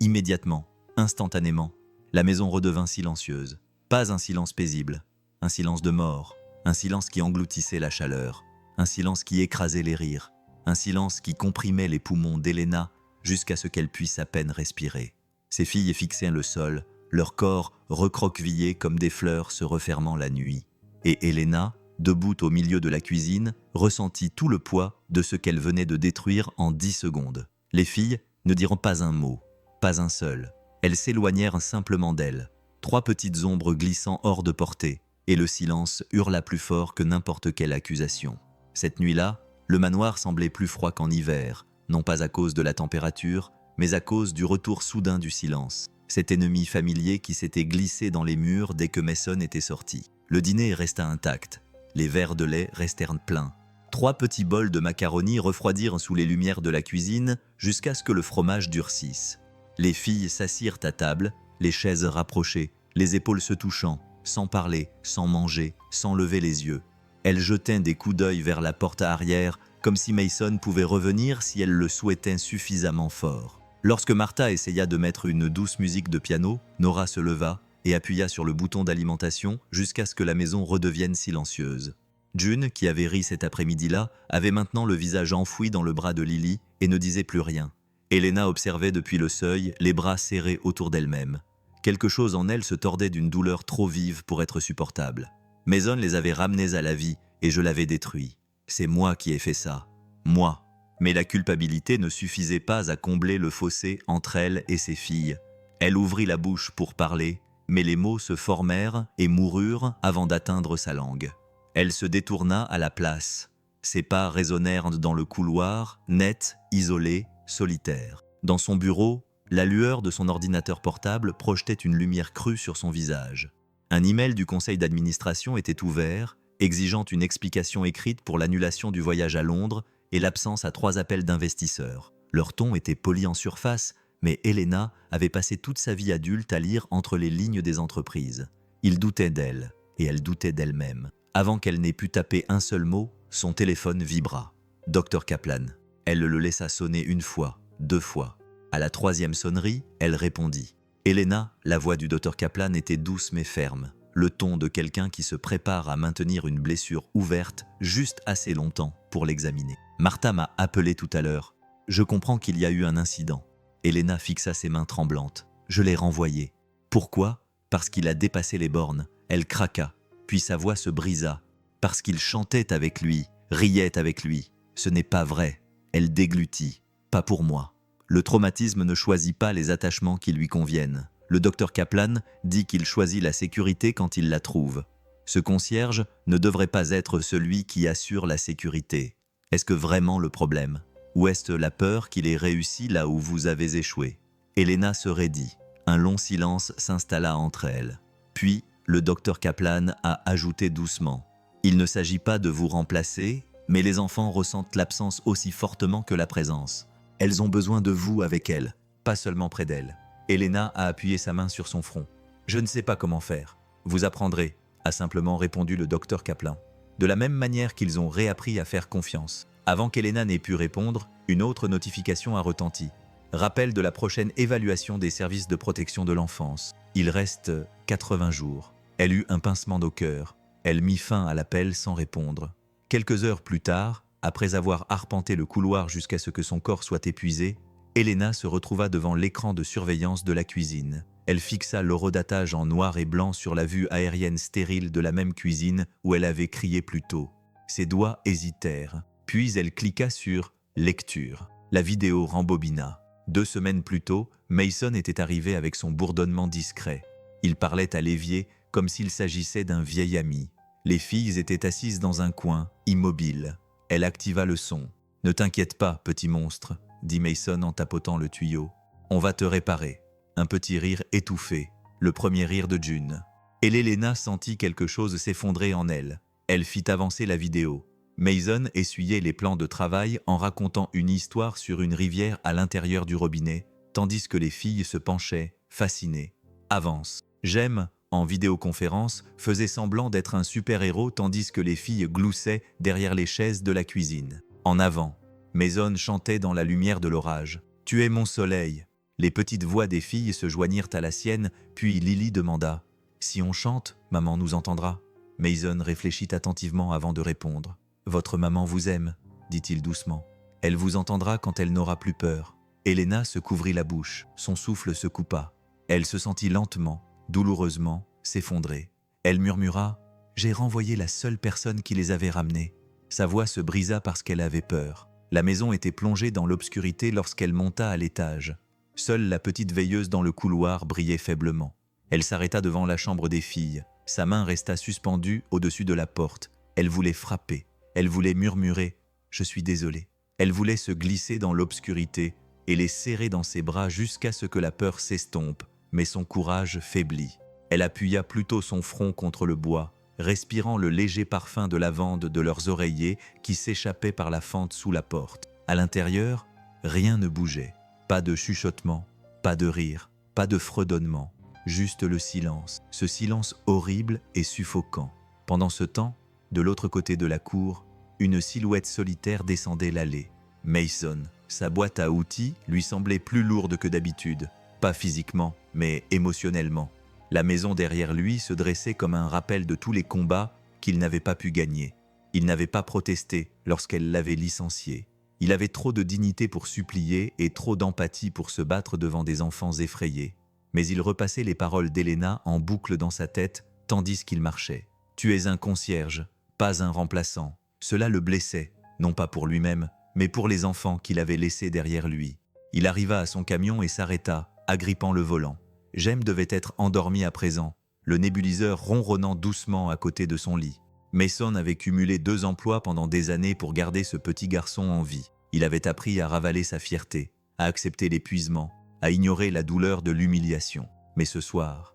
immédiatement, instantanément, la maison redevint silencieuse. Pas un silence paisible, un silence de mort. Un silence qui engloutissait la chaleur, un silence qui écrasait les rires, un silence qui comprimait les poumons d'Elena jusqu'à ce qu'elle puisse à peine respirer. Ses filles fixaient le sol, leur corps recroquevillé comme des fleurs se refermant la nuit. Et Elena, debout au milieu de la cuisine, ressentit tout le poids de ce qu'elle venait de détruire en 10 secondes. Les filles ne diront pas un mot, pas un seul. Elles s'éloignèrent simplement d'elle, 3 petites ombres glissant hors de portée. Et le silence hurla plus fort que n'importe quelle accusation. Cette nuit-là, le manoir semblait plus froid qu'en hiver, non pas à cause de la température, mais à cause du retour soudain du silence. cet ennemi familier qui s'était glissé dans les murs dès que Mason était sorti. Le dîner resta intact. Les verres de lait restèrent pleins. 3 petits bols de macaroni refroidirent sous les lumières de la cuisine jusqu'à ce que le fromage durcisse. Les filles s'assirent à table, les chaises rapprochées, les épaules se touchant, sans parler, sans manger, sans lever les yeux. Elles jetaient des coups d'œil vers la porte arrière, comme si Mason pouvait revenir si elle le souhaitait suffisamment fort. Lorsque Martha essaya de mettre une douce musique de piano, Nora se leva et appuya sur le bouton d'alimentation jusqu'à ce que la maison redevienne silencieuse. June, qui avait ri cet après-midi-là, avait maintenant le visage enfoui dans le bras de Lily et ne disait plus rien. Elena observait depuis le seuil, les bras serrés autour d'elle-même. Quelque chose en elle se tordait d'une douleur trop vive pour être supportable. Mason les avait ramenés à la vie et je l'avais détruit. C'est moi qui ai fait ça. Moi. Mais la culpabilité ne suffisait pas à combler le fossé entre elle et ses filles. Elle ouvrit la bouche pour parler, mais les mots se formèrent et moururent avant d'atteindre sa langue. Elle se détourna à la place. Ses pas résonnèrent dans le couloir, net, isolé, solitaire. Dans son bureau, la lueur de son ordinateur portable projetait une lumière crue sur son visage. Un email du conseil d'administration était ouvert, exigeant une explication écrite pour l'annulation du voyage à Londres et l'absence à 3 appels d'investisseurs. Leur ton était poli en surface, mais Elena avait passé toute sa vie adulte à lire entre les lignes des entreprises. Il doutait d'elle, et elle doutait d'elle-même. Avant qu'elle n'ait pu taper un seul mot, son téléphone vibra. Dr Kaplan. Elle le laissa sonner 1 fois, 2 fois. À la 3e sonnerie, elle répondit. Elena, la voix du Dr Kaplan était douce mais ferme, le ton de quelqu'un qui se prépare à maintenir une blessure ouverte juste assez longtemps pour l'examiner. Martha m'a appelé tout à l'heure. Je comprends qu'il y a eu un incident. Elena fixa ses mains tremblantes. Je l'ai renvoyé. Pourquoi ? Parce qu'il a dépassé les bornes. Elle craqua, puis sa voix se brisa. Parce qu'il chantait avec lui, riait avec lui. Ce n'est pas vrai. Elle déglutit. Pas pour moi. Le traumatisme ne choisit pas les attachements qui lui conviennent. Le docteur Kaplan dit qu'il choisit la sécurité quand il la trouve. Ce concierge ne devrait pas être celui qui assure la sécurité. Est-ce que vraiment le problème ? Ou est-ce la peur qu'il ait réussi là où vous avez échoué ? Elena se raidit. Un long silence s'installa entre elles. Puis, le docteur Kaplan a ajouté doucement. Il ne s'agit pas de vous remplacer, mais les enfants ressentent l'absence aussi fortement que la présence. Elles ont besoin de vous avec elles, pas seulement près d'elles. Elena a appuyé sa main sur son front. Je ne sais pas comment faire. Vous apprendrez, a simplement répondu le docteur Kaplan. De la même manière qu'ils ont réappris à faire confiance. Avant qu'Elena n'ait pu répondre, une autre notification a retenti. Rappel de la prochaine évaluation des services de protection de l'enfance. Il reste 80 jours. Elle eut un pincement au cœur. Elle mit fin à l'appel sans répondre. Quelques heures plus tard, après avoir arpenté le couloir jusqu'à ce que son corps soit épuisé, Elena se retrouva devant l'écran de surveillance de la cuisine. Elle fixa l'horodatage en noir et blanc sur la vue aérienne stérile de la même cuisine où elle avait crié plus tôt. Ses doigts hésitèrent, puis elle cliqua sur « Lecture ». La vidéo rembobina. 2 semaines plus tôt, Mason était arrivé avec son bourdonnement discret. Il parlait à l'évier comme s'il s'agissait d'un vieil ami. Les filles étaient assises dans un coin, immobiles. Elle activa le son. « Ne t'inquiète pas, petit monstre », dit Mason en tapotant le tuyau. « On va te réparer. » Un petit rire étouffé, le premier rire de June. Et Elena sentit quelque chose s'effondrer en elle. Elle fit avancer la vidéo. Mason essuyait les plans de travail en racontant une histoire sur une rivière à l'intérieur du robinet, tandis que les filles se penchaient, fascinées. « Avance. » J'aime, en vidéoconférence, faisait semblant d'être un super-héros tandis que les filles gloussaient derrière les chaises de la cuisine. « En avant. » Mason chantait dans la lumière de l'orage. « Tu es mon soleil. » Les petites voix des filles se joignirent à la sienne, puis Lily demanda « Si on chante, maman nous entendra ?» Mason réfléchit attentivement avant de répondre. « Votre maman vous aime, dit-il doucement. Elle vous entendra quand elle n'aura plus peur. » Elena se couvrit la bouche, son souffle se coupa. Elle se sentit lentement, douloureusement, s'effondrer. Elle murmura « J'ai renvoyé la seule personne qui les avait ramenés. » Sa voix se brisa parce qu'elle avait peur. La maison était plongée dans l'obscurité lorsqu'elle monta à l'étage. Seule la petite veilleuse dans le couloir brillait faiblement. Elle s'arrêta devant la chambre des filles. Sa main resta suspendue au-dessus de la porte. Elle voulait frapper. Elle voulait murmurer « Je suis désolée ». Elle voulait se glisser dans l'obscurité et les serrer dans ses bras jusqu'à ce que la peur s'estompe. mais son courage faiblit. Elle appuya plutôt son front contre le bois, respirant le léger parfum de lavande de leurs oreillers qui s'échappaient par la fente sous la porte. À l'intérieur, rien ne bougeait. Pas de chuchotement, pas de rire, pas de fredonnement, juste le silence, ce silence horrible et suffocant. Pendant ce temps, de l'autre côté de la cour, une silhouette solitaire descendait l'allée. Mason, sa boîte à outils, lui semblait plus lourde que d'habitude, pas physiquement, mais émotionnellement. La maison derrière lui se dressait comme un rappel de tous les combats qu'il n'avait pas pu gagner. Il n'avait pas protesté lorsqu'elle l'avait licencié. Il avait trop de dignité pour supplier et trop d'empathie pour se battre devant des enfants effrayés. Mais il repassait les paroles d'Elena en boucle dans sa tête tandis qu'il marchait. « Tu es un concierge, pas un remplaçant. » Cela le blessait, non pas pour lui-même, mais pour les enfants qu'il avait laissés derrière lui. Il arriva à son camion et s'arrêta, agrippant le volant. Jem devait être endormi à présent, le nébuliseur ronronnant doucement à côté de son lit. Mason avait cumulé 2 emplois pendant des années pour garder ce petit garçon en vie. Il avait appris à ravaler sa fierté, à accepter l'épuisement, à ignorer la douleur de l'humiliation. Mais ce soir,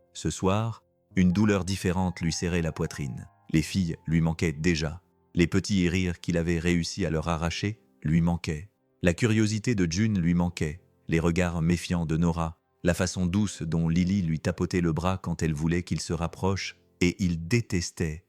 une douleur différente lui serrait la poitrine. Les filles lui manquaient déjà. Les petits rires qu'il avait réussi à leur arracher lui manquaient. La curiosité de June lui manquait, les regards méfiants de Nora, la façon douce dont Lily lui tapotait le bras quand elle voulait qu'il se rapproche, et il détestait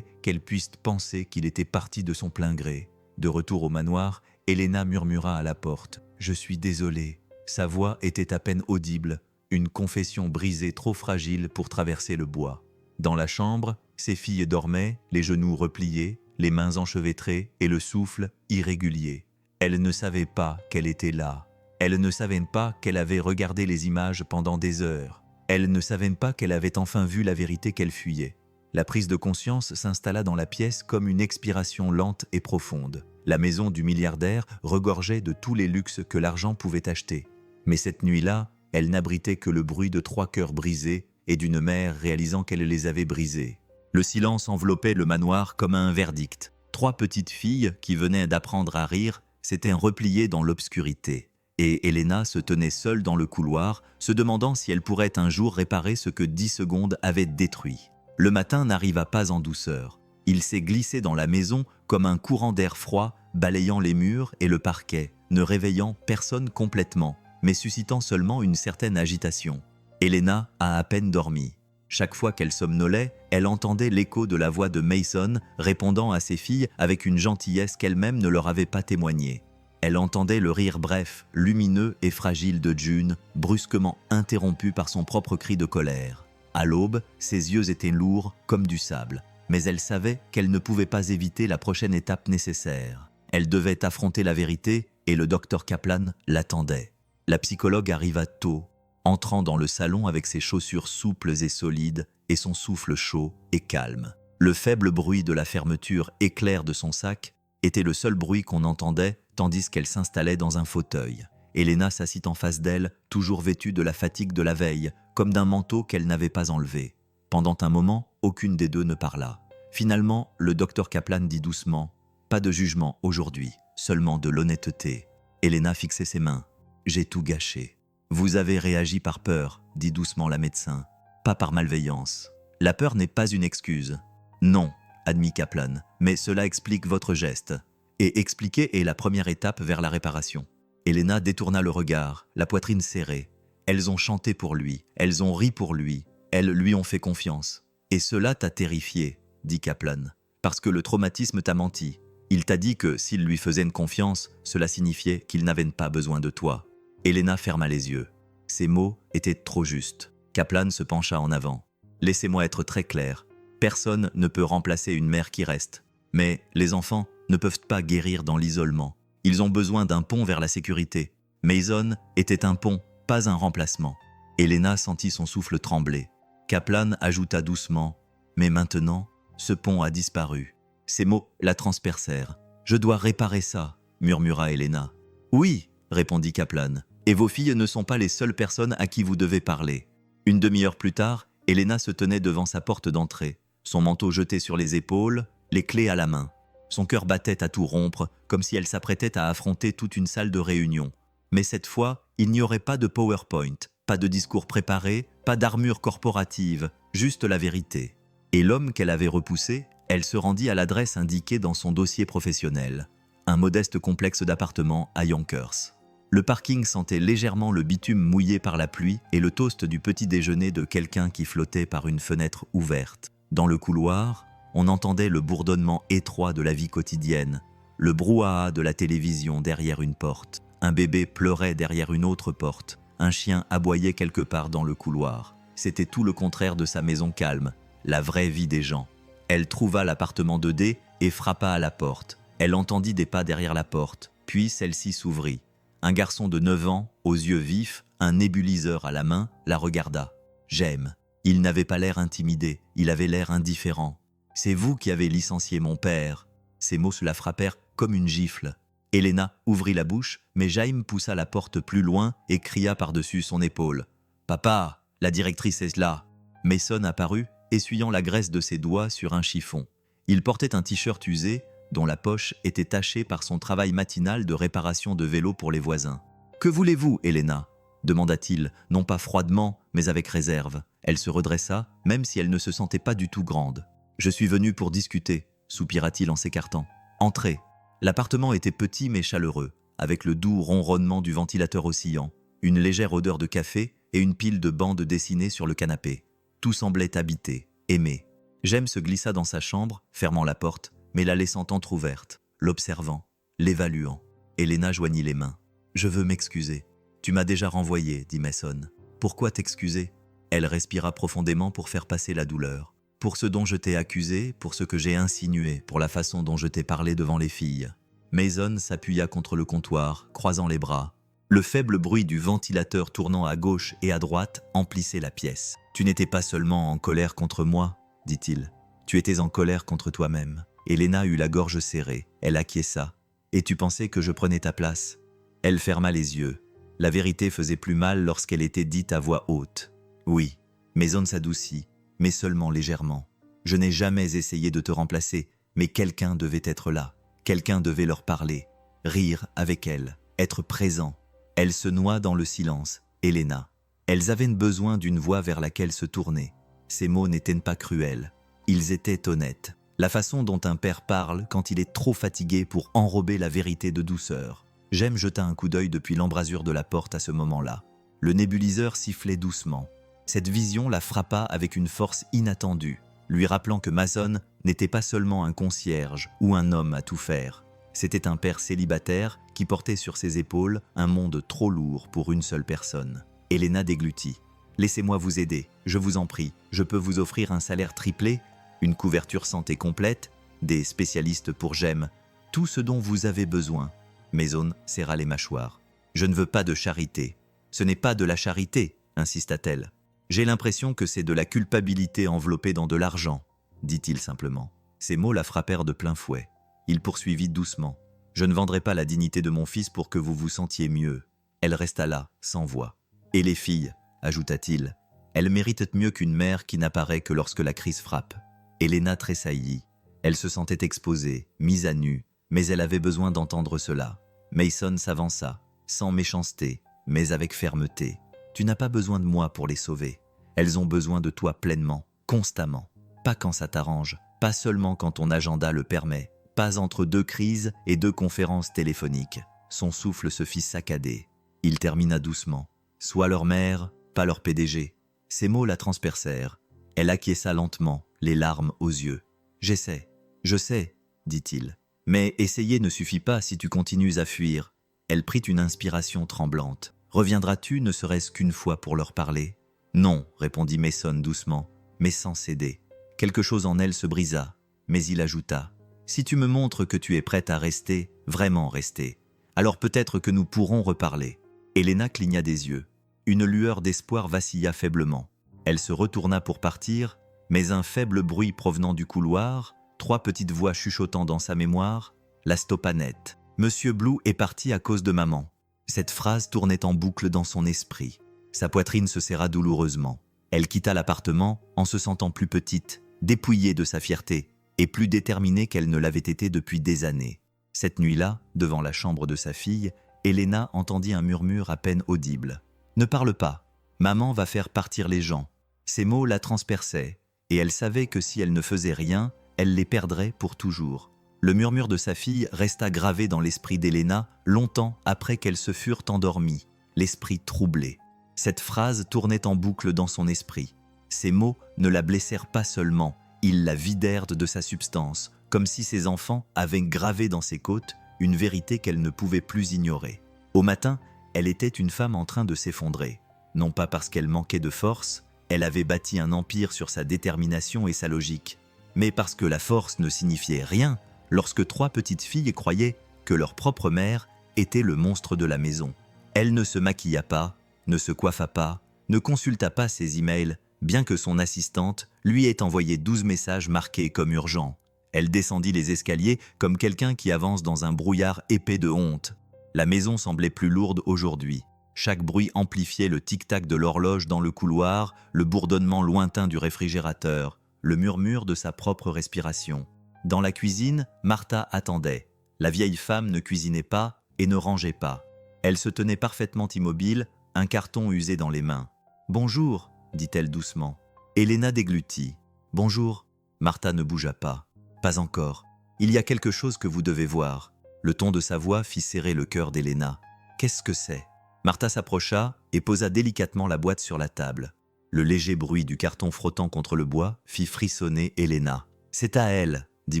qu'elle puisse penser qu'il était parti de son plein gré. De retour au manoir, Elena murmura à la porte « Je suis désolée ». Sa voix était à peine audible, une confession brisée trop fragile pour traverser le bois. Dans la chambre, ses filles dormaient, les genoux repliés, les mains enchevêtrées et le souffle irrégulier. Elles ne savaient pas qu'elle était là. Elles ne savaient pas qu'elle avait regardé les images pendant des heures. Elles ne savaient pas qu'elle avait enfin vu la vérité qu'elle fuyait. La prise de conscience s'installa dans la pièce comme une expiration lente et profonde. La maison du milliardaire regorgeait de tous les luxes que l'argent pouvait acheter. Mais cette nuit-là, elle n'abritait que le bruit de 3 cœurs brisés et d'une mère réalisant qu'elle les avait brisés. Le silence enveloppait le manoir comme un verdict. 3 petites filles qui venaient d'apprendre à rire s'étaient repliées dans l'obscurité. Et Elena se tenait seule dans le couloir, se demandant si elle pourrait un jour réparer ce que 10 secondes avaient détruit. Le matin n'arriva pas en douceur. Il s'est glissé dans la maison comme un courant d'air froid, balayant les murs et le parquet, ne réveillant personne complètement, mais suscitant seulement une certaine agitation. Elena a à peine dormi. Chaque fois qu'elle somnolait, elle entendait l'écho de la voix de Mason répondant à ses filles avec une gentillesse qu'elle-même ne leur avait pas témoignée. Elle entendait le rire bref, lumineux et fragile de June, brusquement interrompu par son propre cri de colère. À l'aube, ses yeux étaient lourds comme du sable, mais elle savait qu'elle ne pouvait pas éviter la prochaine étape nécessaire. Elle devait affronter la vérité et le docteur Kaplan l'attendait. La psychologue arriva tôt, entrant dans le salon avec ses chaussures souples et solides et son souffle chaud et calme. Le faible bruit de la fermeture éclair de son sac était le seul bruit qu'on entendait tandis qu'elle s'installait dans un fauteuil. Elena s'assit en face d'elle, toujours vêtue de la fatigue de la veille, comme d'un manteau qu'elle n'avait pas enlevé. Pendant un moment, aucune des deux ne parla. Finalement, le docteur Kaplan dit doucement « Pas de jugement aujourd'hui, seulement de l'honnêteté ». Elena fixait ses mains. « J'ai tout gâché. » « Vous avez réagi par peur, dit doucement la médecin, pas par malveillance. La peur n'est pas une excuse. » « Non, admit Kaplan, mais cela explique votre geste. Et expliquer est la première étape vers la réparation. » Elena détourna le regard, la poitrine serrée. Elles ont chanté pour lui, elles ont ri pour lui, elles lui ont fait confiance. « Et cela t'a terrifié, dit Kaplan, parce que le traumatisme t'a menti. Il t'a dit que s'il lui faisait une confiance, cela signifiait qu'il n'avait pas besoin de toi. » Elena ferma les yeux. Ces mots étaient trop justes. Kaplan se pencha en avant. « Laissez-moi être très clair. Personne ne peut remplacer une mère qui reste. Mais les enfants ne peuvent pas guérir dans l'isolement. Ils ont besoin d'un pont vers la sécurité. Mason était un pont, pas un remplacement. » Elena sentit son souffle trembler. Kaplan ajouta doucement « Mais maintenant, ce pont a disparu. » Ces mots la transpercèrent. « Je dois réparer ça, » murmura Elena. « Oui, » répondit Kaplan. « Et vos filles ne sont pas les seules personnes à qui vous devez parler. » Une demi-heure plus tard, Elena se tenait devant sa porte d'entrée, son manteau jeté sur les épaules, les clés à la main. Son cœur battait à tout rompre, comme si elle s'apprêtait à affronter toute une salle de réunion. Mais cette fois, il n'y aurait pas de PowerPoint, Pas de discours préparé, pas d'armure corporative, juste la vérité. Et l'homme qu'elle avait repoussé, elle se rendit à l'adresse indiquée dans son dossier professionnel. Un modeste complexe d'appartements à Yonkers. Le parking sentait légèrement le bitume mouillé par la pluie et le toast du petit déjeuner de quelqu'un qui flottait par une fenêtre ouverte. Dans le couloir, on entendait le bourdonnement étroit de la vie quotidienne, le brouhaha de la télévision derrière une porte. Un bébé pleurait derrière une autre porte. Un chien aboyait quelque part dans le couloir. C'était tout le contraire de sa maison calme, la vraie vie des gens. Elle trouva l'appartement 2D et frappa à la porte. Elle entendit des pas derrière la porte, puis celle-ci s'ouvrit. Un garçon de 9 ans, aux yeux vifs, un nébuliseur à la main, la regarda. « J'aime ». Il n'avait pas l'air intimidé, il avait l'air indifférent. « C'est vous qui avez licencié mon père ». Ces mots se la frappèrent comme une gifle. Elena ouvrit la bouche, mais Jaime poussa la porte plus loin et cria par-dessus son épaule. « Papa, la directrice est là !» Mason apparut, essuyant la graisse de ses doigts sur un chiffon. Il portait un t-shirt usé, dont la poche était tachée par son travail matinal de réparation de vélo pour les voisins. « Que voulez-vous, Elena ?» demanda-t-il, non pas froidement, mais avec réserve. Elle se redressa, même si elle ne se sentait pas du tout grande. « Je suis venu pour discuter », soupira-t-il en s'écartant. « Entrez !» L'appartement était petit mais chaleureux, avec le doux ronronnement du ventilateur oscillant, une légère odeur de café et une pile de bandes dessinées sur le canapé. Tout semblait habité, aimé. Jaime se glissa dans sa chambre, fermant la porte, mais la laissant entr'ouverte, l'observant, l'évaluant. Elena joignit les mains. « Je veux m'excuser. Tu m'as déjà renvoyé, dit Mason. Pourquoi t'excuser ?» Elle respira profondément pour faire passer la douleur. « Pour ce dont je t'ai accusé, pour ce que j'ai insinué, pour la façon dont je t'ai parlé devant les filles. » Mason s'appuya contre le comptoir, croisant les bras. Le faible bruit du ventilateur tournant à gauche et à droite emplissait la pièce. « Tu n'étais pas seulement en colère contre moi, dit-il. Tu étais en colère contre toi-même. » Elena eut la gorge serrée. Elle acquiesça. « Et tu pensais que je prenais ta place ?» Elle ferma les yeux. La vérité faisait plus mal lorsqu'elle était dite à voix haute. « Oui. » Mason s'adoucit, mais seulement légèrement. « Je n'ai jamais essayé de te remplacer, mais quelqu'un devait être là. Quelqu'un devait leur parler, rire avec elle, être présent. » Elle se noie dans le silence, Elena. Elles avaient besoin d'une voix vers laquelle se tourner. Ces mots n'étaient pas cruels. Ils étaient honnêtes. La façon dont un père parle quand il est trop fatigué pour enrober la vérité de douceur. Jaime jeta un coup d'œil depuis l'embrasure de la porte à ce moment-là. Le nébuliseur sifflait doucement. Cette vision la frappa avec une force inattendue, lui rappelant que Mason n'était pas seulement un concierge ou un homme à tout faire. C'était un père célibataire qui portait sur ses épaules un monde trop lourd pour une seule personne. Elena déglutit. « Laissez-moi vous aider, je vous en prie. Je peux vous offrir un salaire triplé, une couverture santé complète, des spécialistes pour Jaime, tout ce dont vous avez besoin. » Mason serra les mâchoires. « Je ne veux pas de charité. »« Ce n'est pas de la charité, » insista-t-elle. « J'ai l'impression que c'est de la culpabilité enveloppée dans de l'argent, » dit-il simplement. Ces mots la frappèrent de plein fouet. Il poursuivit doucement. « Je ne vendrai pas la dignité de mon fils pour que vous vous sentiez mieux. » Elle resta là, sans voix. « Et les filles, » ajouta-t-il, « elles méritent mieux qu'une mère qui n'apparaît que lorsque la crise frappe. » Elena tressaillit. Elle se sentait exposée, mise à nu, mais elle avait besoin d'entendre cela. Mason s'avança, sans méchanceté, mais avec fermeté. « Tu n'as pas besoin de moi pour les sauver. Elles ont besoin de toi pleinement, constamment. Pas quand ça t'arrange, pas seulement quand ton agenda le permet, pas entre 2 crises et 2 conférences téléphoniques. » Son souffle se fit saccader. Il termina doucement. « Sois leur mère, pas leur PDG. » Ces mots la transpercèrent. Elle acquiesça lentement, les larmes aux yeux. « J'essaie, je sais, » dit-il. « Mais essayer ne suffit pas si tu continues à fuir. » Elle prit une inspiration tremblante. « Reviendras-tu ne serait-ce qu'une fois pour leur parler ?»« Non, » répondit Mason doucement, mais sans céder. Quelque chose en elle se brisa, mais il ajouta. « Si tu me montres que tu es prête à rester, vraiment rester, alors peut-être que nous pourrons reparler. » Elena cligna des yeux. Une lueur d'espoir vacilla faiblement. Elle se retourna pour partir, mais un faible bruit provenant du couloir, 3 petites voix chuchotant dans sa mémoire, la stoppa net. « Monsieur Blue est parti à cause de maman. » Cette phrase tournait en boucle dans son esprit. Sa poitrine se serra douloureusement. Elle quitta l'appartement en se sentant plus petite, dépouillée de sa fierté, et plus déterminée qu'elle ne l'avait été depuis des années. Cette nuit-là, devant la chambre de sa fille, Elena entendit un murmure à peine audible. « Ne parle pas. » Maman va faire partir les gens. Ces mots la transperçaient, et elle savait que si elle ne faisait rien, elle les perdrait pour toujours. Le murmure de sa fille resta gravé dans l'esprit d'Elena longtemps après qu'elles se furent endormies, l'esprit troublé. Cette phrase tournait en boucle dans son esprit. Ces mots ne la blessèrent pas seulement, ils la vidèrent de sa substance, comme si ses enfants avaient gravé dans ses côtes une vérité qu'elle ne pouvait plus ignorer. Au matin, elle était une femme en train de s'effondrer. Non pas parce qu'elle manquait de force, elle avait bâti un empire sur sa détermination et sa logique, mais parce que la force ne signifiait rien lorsque 3 petites filles croyaient que leur propre mère était le monstre de la maison. Elle ne se maquilla pas, ne se coiffa pas, ne consulta pas ses emails, bien que son assistante lui ait envoyé 12 messages marqués comme urgents. Elle descendit les escaliers comme quelqu'un qui avance dans un brouillard épais de honte. La maison semblait plus lourde aujourd'hui. Chaque bruit amplifiait le tic-tac de l'horloge dans le couloir, le bourdonnement lointain du réfrigérateur, le murmure de sa propre respiration. Dans la cuisine, Martha attendait. La vieille femme ne cuisinait pas et ne rangeait pas. Elle se tenait parfaitement immobile, un carton usé dans les mains. « Bonjour », dit-elle doucement. Elena déglutit. « Bonjour ». Martha ne bougea pas. « Pas encore. Il y a quelque chose que vous devez voir. » Le ton de sa voix fit serrer le cœur d'Elena. « Qu'est-ce que c'est ?» Martha s'approcha et posa délicatement la boîte sur la table. Le léger bruit du carton frottant contre le bois fit frissonner Elena. « C'est à elle », dit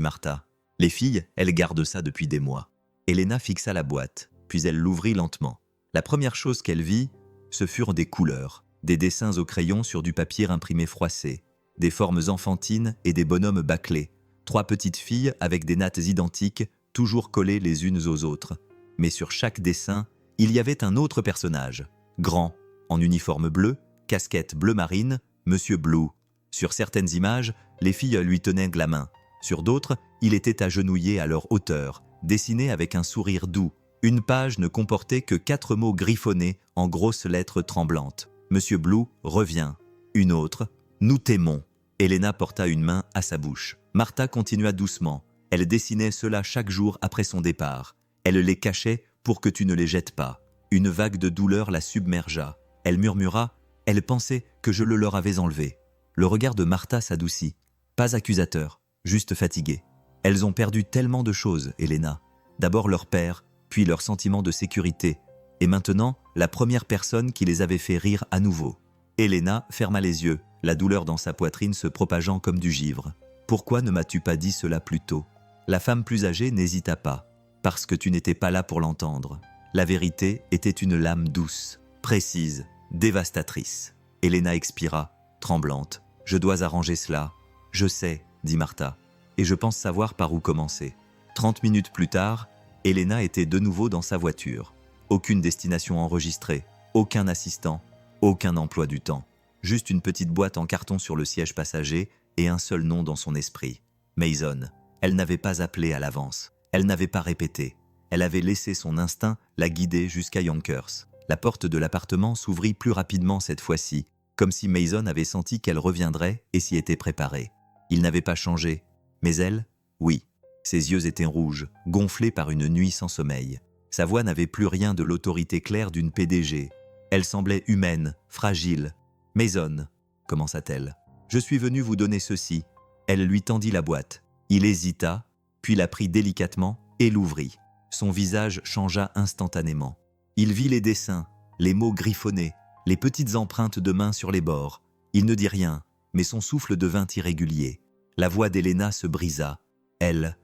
Martha. « Les filles, elles gardent ça depuis des mois. » Elena fixa la boîte, puis elle l'ouvrit lentement. La première chose qu'elle vit, ce furent des couleurs, des dessins au crayon sur du papier imprimé froissé, des formes enfantines et des bonhommes bâclés, 3 petites filles avec des nattes identiques, toujours collées les unes aux autres. Mais sur chaque dessin, il y avait un autre personnage, grand, en uniforme bleu, casquette bleu marine, Monsieur Blue. Sur certaines images, les filles lui tenaient la main. Sur d'autres, il était agenouillé à leur hauteur, dessiné avec un sourire doux. Une page ne comportait que 4 mots griffonnés en grosses lettres tremblantes. Monsieur Blue revient. Une autre, nous t'aimons. Elena porta une main à sa bouche. Martha continua doucement. Elle dessinait cela chaque jour après son départ. Elle les cachait pour que tu ne les jettes pas. Une vague de douleur la submergea. Elle murmura, elle pensait que je le leur avais enlevé. Le regard de Martha s'adoucit. Pas accusateur, juste fatigué. Elles ont perdu tellement de choses, Elena. D'abord leur père, puis leur sentiment de sécurité, et maintenant la première personne qui les avait fait rire à nouveau. Elena ferma les yeux, la douleur dans sa poitrine se propageant comme du givre. Pourquoi ne m'as-tu pas dit cela plus tôt ? La femme plus âgée n'hésita pas, parce que tu n'étais pas là pour l'entendre. La vérité était une lame douce, précise, dévastatrice. Elena expira, tremblante. Je dois arranger cela. Je sais, dit Martha, et je pense savoir par où commencer. 30 minutes plus tard, Elena était de nouveau dans sa voiture. Aucune destination enregistrée, aucun assistant, aucun emploi du temps. Juste une petite boîte en carton sur le siège passager et un seul nom dans son esprit. Mason. Elle n'avait pas appelé à l'avance. Elle n'avait pas répété. Elle avait laissé son instinct la guider jusqu'à Yonkers. La porte de l'appartement s'ouvrit plus rapidement cette fois-ci, comme si Mason avait senti qu'elle reviendrait et s'y était préparée. Il n'avait pas changé, mais elle, oui. Ses yeux étaient rouges, gonflés par une nuit sans sommeil. Sa voix n'avait plus rien de l'autorité claire d'une PDG. Elle semblait humaine, fragile. « Mason, commença-t-elle, je suis venue vous donner ceci. » Elle lui tendit la boîte. Il hésita, puis la prit délicatement et l'ouvrit. Son visage changea instantanément. Il vit les dessins, les mots griffonnés, les petites empreintes de mains sur les bords. Il ne dit rien, mais son souffle devint irrégulier. La voix d'Elena se brisa. Elle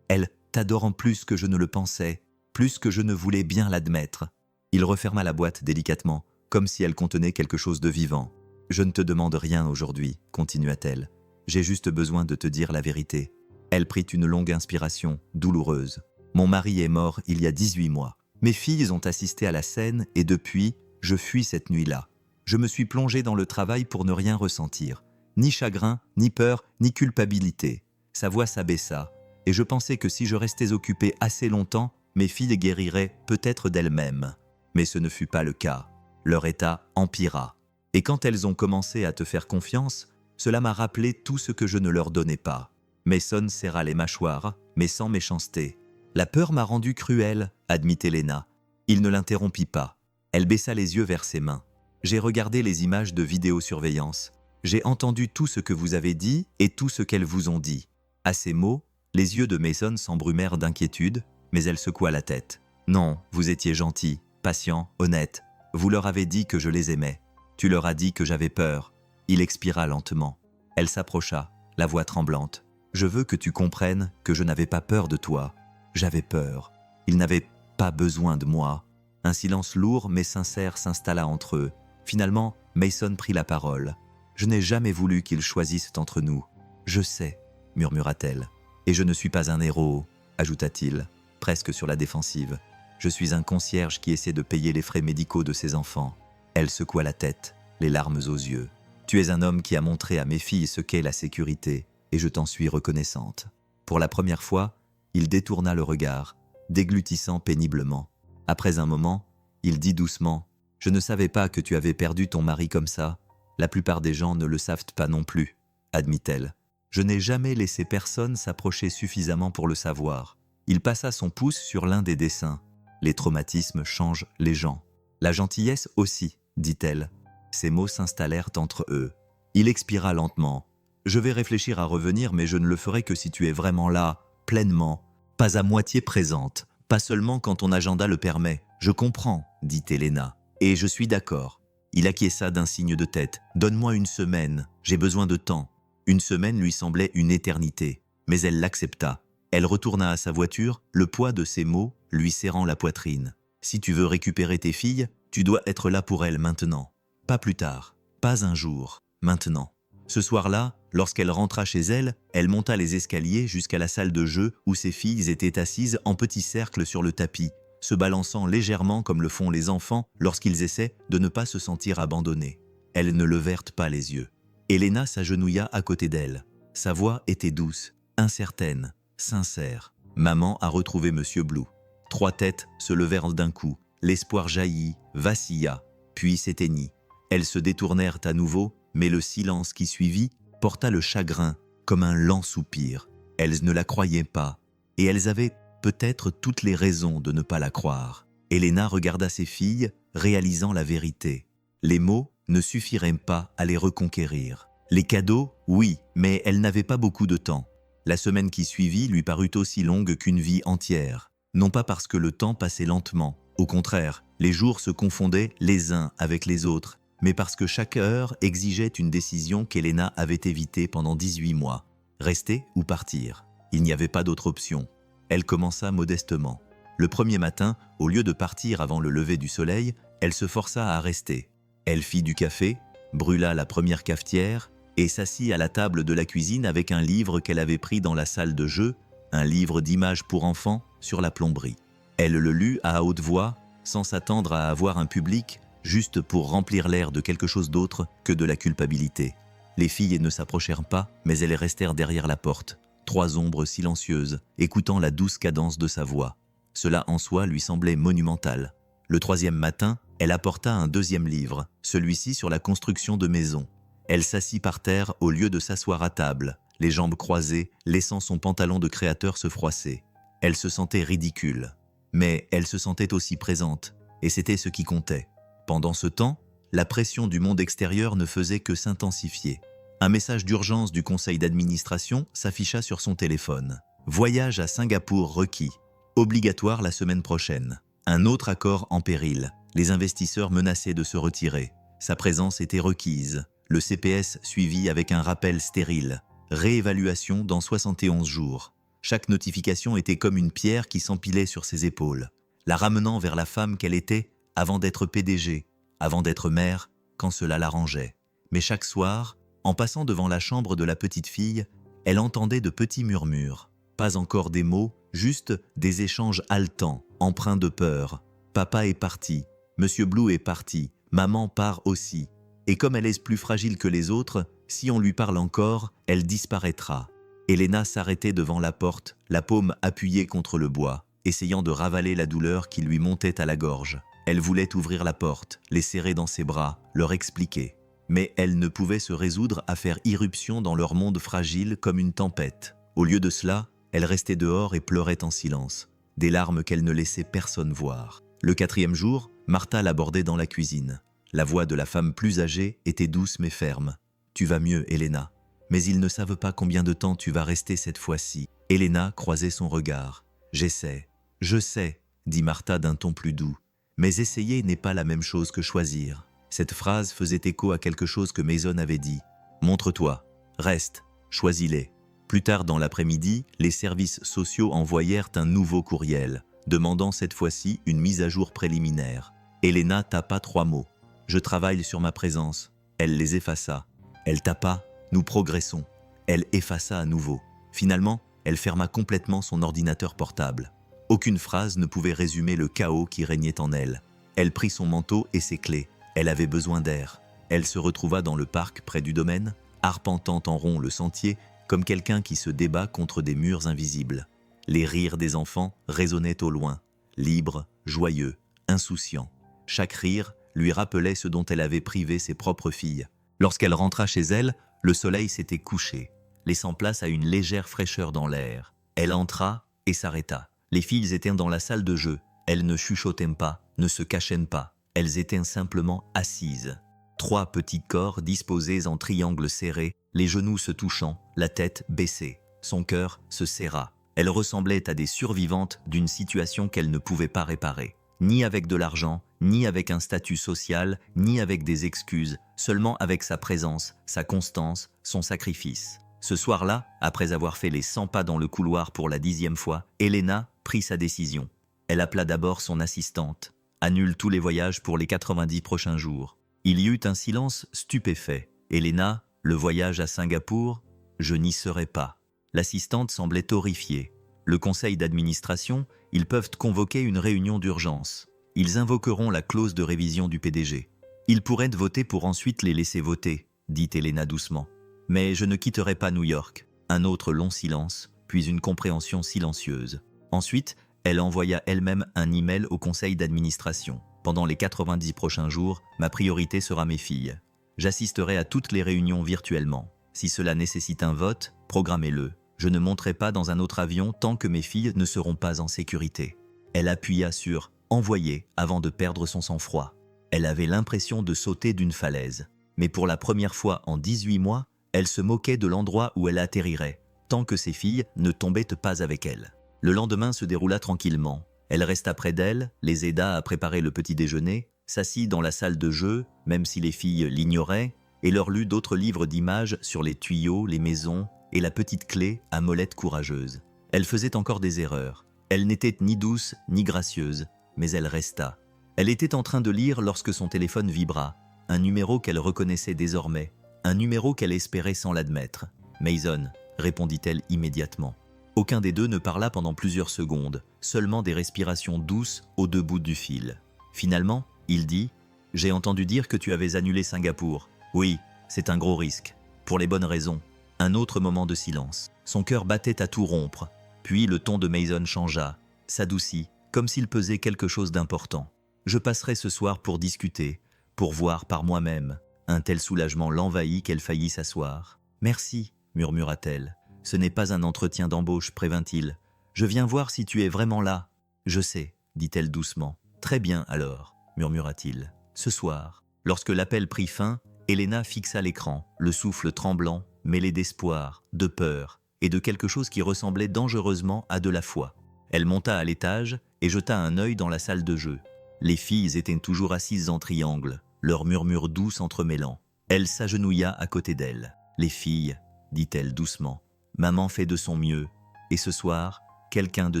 t'adore en plus que je ne le pensais, plus que je ne voulais bien l'admettre. Il referma la boîte délicatement, comme si elle contenait quelque chose de vivant. « Je ne te demande rien aujourd'hui, continua-t-elle. J'ai juste besoin de te dire la vérité. » Elle prit une longue inspiration, douloureuse. « Mon mari est mort il y a 18 mois. Mes filles ont assisté à la scène et depuis, je fuis cette nuit-là. Je me suis plongée dans le travail pour ne rien ressentir. Ni chagrin, ni peur, ni culpabilité. » Sa voix s'abaissa, et je pensais que si je restais occupée assez longtemps, mes filles guériraient peut-être d'elles-mêmes. Mais ce ne fut pas le cas. Leur état empira. Et quand elles ont commencé à te faire confiance, cela m'a rappelé tout ce que je ne leur donnais pas. Mason serra les mâchoires, mais sans méchanceté. « La peur m'a rendue cruelle, admit Elena. » Il ne l'interrompit pas. Elle baissa les yeux vers ses mains. J'ai regardé les images de vidéosurveillance. J'ai entendu tout ce que vous avez dit et tout ce qu'elles vous ont dit. » À ces mots, les yeux de Mason s'embrumèrent d'inquiétude, mais elle secoua la tête. « Non, vous étiez gentil, patient, honnête. Vous leur avez dit que je les aimais. Tu leur as dit que j'avais peur. » Il expira lentement. Elle s'approcha, la voix tremblante. « Je veux que tu comprennes que je n'avais pas peur de toi. J'avais peur. Ils n'avaient pas besoin de moi. » Un silence lourd mais sincère s'installa entre eux. Finalement, Mason prit la parole. « Je n'ai jamais voulu qu'ils choisissent entre nous. Je sais, » murmura-t-elle. « Et je ne suis pas un héros, » ajouta-t-il, presque sur la défensive. « Je suis un concierge qui essaie de payer les frais médicaux de ses enfants. » Elle secoua la tête, les larmes aux yeux. « Tu es un homme qui a montré à mes filles ce qu'est la sécurité, et je t'en suis reconnaissante. » Pour la première fois, il détourna le regard, déglutissant péniblement. Après un moment, il dit doucement « Je ne savais pas que tu avais perdu ton mari comme ça. La plupart des gens ne le savent pas non plus, » admit-elle. « Je n'ai jamais laissé personne s'approcher suffisamment pour le savoir. » Il passa son pouce sur l'un des dessins. « Les traumatismes changent les gens. »« La gentillesse aussi, » dit-elle. Ces mots s'installèrent entre eux. Il expira lentement. « Je vais réfléchir à revenir, mais je ne le ferai que si tu es vraiment là, pleinement, pas à moitié présente. Pas seulement quand ton agenda le permet. Je comprends, dit Elena. Et je suis d'accord. » Il acquiesça d'un signe de tête. « Donne-moi une semaine, j'ai besoin de temps. » Une semaine lui semblait une éternité, mais elle l'accepta. Elle retourna à sa voiture, le poids de ses mots lui serrant la poitrine. « Si tu veux récupérer tes filles, tu dois être là pour elles maintenant. Pas plus tard, pas un jour, maintenant. » Ce soir-là, lorsqu'elle rentra chez elle, elle monta les escaliers jusqu'à la salle de jeu où ses filles étaient assises en petits cercles sur le tapis, se balançant légèrement comme le font les enfants lorsqu'ils essaient de ne pas se sentir abandonnés. Elles ne levèrent pas les yeux. Elena s'agenouilla à côté d'elle. Sa voix était douce, incertaine, sincère. Maman a retrouvé Monsieur Blue. 3 têtes se levèrent d'un coup. L'espoir jaillit, vacilla, puis s'éteignit. Elles se détournèrent à nouveau, mais le silence qui suivit porta le chagrin comme un lent soupir. Elles ne la croyaient pas, et elles avaient peut-être toutes les raisons de ne pas la croire. Elena regarda ses filles, réalisant la vérité. Les mots ne suffiraient pas à les reconquérir. Les cadeaux, oui, mais elle n'avait pas beaucoup de temps. La semaine qui suivit lui parut aussi longue qu'une vie entière. Non pas parce que le temps passait lentement, au contraire, les jours se confondaient les uns avec les autres, mais parce que chaque heure exigeait une décision qu'Elena avait évitée pendant 18 mois. Rester ou partir. Il n'y avait pas d'autre option. Elle commença modestement. Le premier matin, au lieu de partir avant le lever du soleil, elle se força à rester. Elle fit du café, brûla la première cafetière et s'assit à la table de la cuisine avec un livre qu'elle avait pris dans la salle de jeu, un livre d'images pour enfants sur la plomberie. Elle le lut à haute voix, sans s'attendre à avoir un public, juste pour remplir l'air de quelque chose d'autre que de la culpabilité. Les filles ne s'approchèrent pas, mais elles restèrent derrière la porte, 3 ombres silencieuses, écoutant la douce cadence de sa voix. Cela en soi lui semblait monumental. Le 3e matin, elle apporta un 2e livre, celui-ci sur la construction de maisons. Elle s'assit par terre au lieu de s'asseoir à table, les jambes croisées, laissant son pantalon de créateur se froisser. Elle se sentait ridicule, mais elle se sentait aussi présente, et c'était ce qui comptait. Pendant ce temps, la pression du monde extérieur ne faisait que s'intensifier. Un message d'urgence du conseil d'administration s'afficha sur son téléphone. Voyage à Singapour requis. Obligatoire la semaine prochaine. Un autre accord en péril. Les investisseurs menaçaient de se retirer. Sa présence était requise. Le CPS suivit avec un rappel stérile. Réévaluation dans 71 jours. Chaque notification était comme une pierre qui s'empilait sur ses épaules, la ramenant vers la femme qu'elle était avant d'être PDG, avant d'être mère, quand cela l'arrangeait. Mais chaque soir, en passant devant la chambre de la petite fille, elle entendait de petits murmures. Pas encore des mots, juste des échanges haletants, empreints de peur. Papa est parti, Monsieur Blue est parti, maman part aussi. Et comme elle est plus fragile que les autres, si on lui parle encore, elle disparaîtra. Elena s'arrêtait devant la porte, la paume appuyée contre le bois, essayant de ravaler la douleur qui lui montait à la gorge. Elle voulait ouvrir la porte, les serrer dans ses bras, leur expliquer. Mais elle ne pouvait se résoudre à faire irruption dans leur monde fragile comme une tempête. Au lieu de cela, elle restait dehors et pleurait en silence, des larmes qu'elle ne laissait personne voir. Le 4e jour, Martha l'abordait dans la cuisine. La voix de la femme plus âgée était douce mais ferme. « Tu vas mieux, Elena. Mais ils ne savent pas combien de temps tu vas rester cette fois-ci. » Elena croisait son regard. « J'essaie. Je sais, » dit Martha d'un ton plus doux. « Mais essayer n'est pas la même chose que choisir. » Cette phrase faisait écho à quelque chose que Mason avait dit. « Montre-toi. Reste. Choisis-les. » Plus tard dans l'après-midi, les services sociaux envoyèrent un nouveau courriel, demandant cette fois-ci une mise à jour préliminaire. Elena tapa 3 mots. « Je travaille sur ma présence. » Elle les effaça. Elle tapa « Nous progressons ». Elle effaça à nouveau. Finalement, elle ferma complètement son ordinateur portable. Aucune phrase ne pouvait résumer le chaos qui régnait en elle. Elle prit son manteau et ses clés. Elle avait besoin d'air. Elle se retrouva dans le parc près du domaine, arpentant en rond le sentier comme quelqu'un qui se débat contre des murs invisibles. Les rires des enfants résonnaient au loin, libres, joyeux, insouciants. Chaque rire lui rappelait ce dont elle avait privé ses propres filles. Lorsqu'elle rentra chez elle, le soleil s'était couché, laissant place à une légère fraîcheur dans l'air. Elle entra et s'arrêta. Les filles étaient dans la salle de jeu. Elles ne chuchotaient pas, ne se cachaient pas. Elles étaient simplement assises. 3 petits corps disposés en triangle serré, les genoux se touchant, la tête baissée. Son cœur se serra. Elle ressemblait à des survivantes d'une situation qu'elle ne pouvait pas réparer. Ni avec de l'argent, ni avec un statut social, ni avec des excuses, seulement avec sa présence, sa constance, son sacrifice. Ce soir-là, après avoir fait les 100 pas dans le couloir pour la 10e fois, Elena prit sa décision. Elle appela d'abord son assistante. « Annule tous les voyages pour les 90 prochains jours. » Il y eut un silence stupéfait. « Elena, le voyage à Singapour, je n'y serai pas. » L'assistante semblait horrifiée. Le conseil d'administration, ils peuvent convoquer une réunion d'urgence. Ils invoqueront la clause de révision du PDG. Ils pourraient voter pour ensuite les laisser voter, dit Elena doucement. Mais je ne quitterai pas New York. Un autre long silence, puis une compréhension silencieuse. Ensuite, elle envoya elle-même un email au conseil d'administration. Pendant les 90 prochains jours, ma priorité sera mes filles. J'assisterai à toutes les réunions virtuellement. Si cela nécessite un vote, programmez-le. Je ne monterai pas dans un autre avion tant que mes filles ne seront pas en sécurité. Elle appuya sur « Envoyer » avant de perdre son sang-froid. Elle avait l'impression de sauter d'une falaise. Mais pour la première fois en 18 mois, elle se moquait de l'endroit où elle atterrirait, tant que ses filles ne tombaient pas avec elle. Le lendemain se déroula tranquillement. Elle resta près d'elle, les aida à préparer le petit déjeuner, s'assit dans la salle de jeu, même si les filles l'ignoraient, et leur lut d'autres livres d'images sur les tuyaux, les maisons et la petite clé à molette courageuse. Elle faisait encore des erreurs. Elle n'était ni douce ni gracieuse, mais elle resta. Elle était en train de lire lorsque son téléphone vibra, un numéro qu'elle reconnaissait désormais, un numéro qu'elle espérait sans l'admettre. « Mason », répondit-elle immédiatement. Aucun des deux ne parla pendant plusieurs secondes, seulement des respirations douces aux 2 bouts du fil. Finalement, il dit « J'ai entendu dire que tu avais annulé Singapour. Oui, c'est un gros risque. Pour les bonnes raisons. » Un autre moment de silence. Son cœur battait à tout rompre. Puis le ton de Mason changea, s'adoucit, comme s'il pesait quelque chose d'important. « Je passerai ce soir pour discuter, pour voir par moi-même. » Un tel soulagement l'envahit qu'elle faillit s'asseoir. « Merci, » murmura-t-elle. « Ce n'est pas un entretien d'embauche, prévint-il. Je viens voir si tu es vraiment là. »« Je sais, » dit-elle doucement. « Très bien alors, » murmura-t-il. « Ce soir. » Lorsque l'appel prit fin, Elena fixa l'écran, le souffle tremblant, mêlé d'espoir, de peur et de quelque chose qui ressemblait dangereusement à de la foi. Elle monta à l'étage et jeta un œil dans la salle de jeu. Les filles étaient toujours assises en triangle, leurs murmures doux s'entremêlant. Elle s'agenouilla à côté d'elle. « Les filles, » dit-elle doucement. « Maman fait de son mieux, et ce soir, quelqu'un de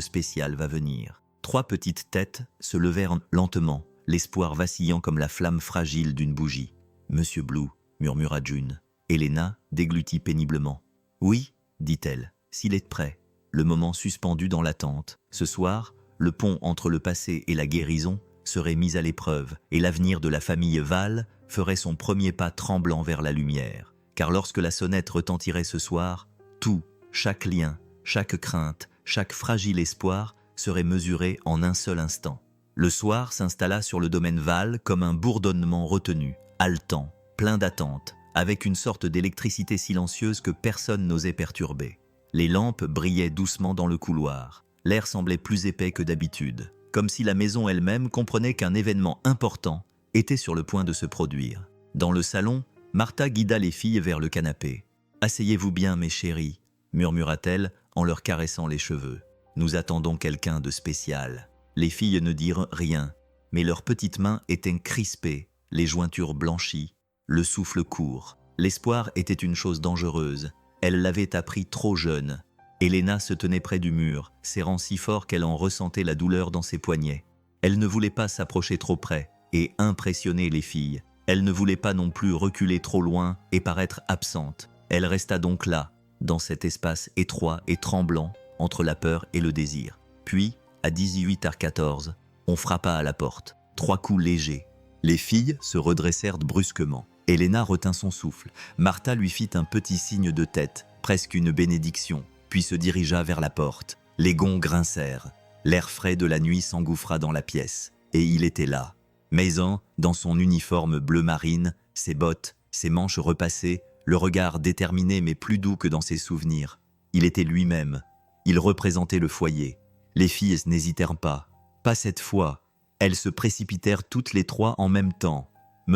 spécial va venir. » 3 petites têtes se levèrent lentement, l'espoir vacillant comme la flamme fragile d'une bougie. « Monsieur Blue, » murmura June. Elena déglutit péniblement. « Oui, » dit-elle, « s'il est prêt. » Le moment suspendu dans l'attente. Ce soir, le pont entre le passé et la guérison serait mis à l'épreuve et l'avenir de la famille Val ferait son premier pas tremblant vers la lumière. Car lorsque la sonnette retentirait ce soir, tout, chaque lien, chaque crainte, chaque fragile espoir serait mesuré en un seul instant. Le soir s'installa sur le domaine Val comme un bourdonnement retenu, haletant, plein d'attente, avec une sorte d'électricité silencieuse que personne n'osait perturber. Les lampes brillaient doucement dans le couloir. L'air semblait plus épais que d'habitude, comme si la maison elle-même comprenait qu'un événement important était sur le point de se produire. Dans le salon, Martha guida les filles vers le canapé. « Asseyez-vous bien, mes chéries, murmura-t-elle en leur caressant les cheveux. Nous attendons quelqu'un de spécial. Les filles ne dirent rien, mais leurs petites mains étaient crispées, les jointures blanchies, le souffle court. L'espoir était une chose dangereuse. Elle l'avait appris trop jeune. Elena se tenait près du mur, serrant si fort qu'elle en ressentait la douleur dans ses poignets. Elle ne voulait pas s'approcher trop près et impressionner les filles. Elle ne voulait pas non plus reculer trop loin et paraître absente. Elle resta donc là, dans cet espace étroit et tremblant entre la peur et le désir. Puis, à 18h14, on frappa à la porte. 3 coups légers. Les filles se redressèrent brusquement. Elena retint son souffle. Martha lui fit un petit signe de tête, presque une bénédiction, puis se dirigea vers la porte. Les gonds grincèrent. L'air frais de la nuit s'engouffra dans la pièce. Et il était là. Mason, dans son uniforme bleu marine, ses bottes, ses manches repassées, le regard déterminé mais plus doux que dans ses souvenirs. Il était lui-même. Il représentait le foyer. Les filles n'hésitèrent pas. Pas cette fois. Elles se précipitèrent toutes les 3 en même temps. «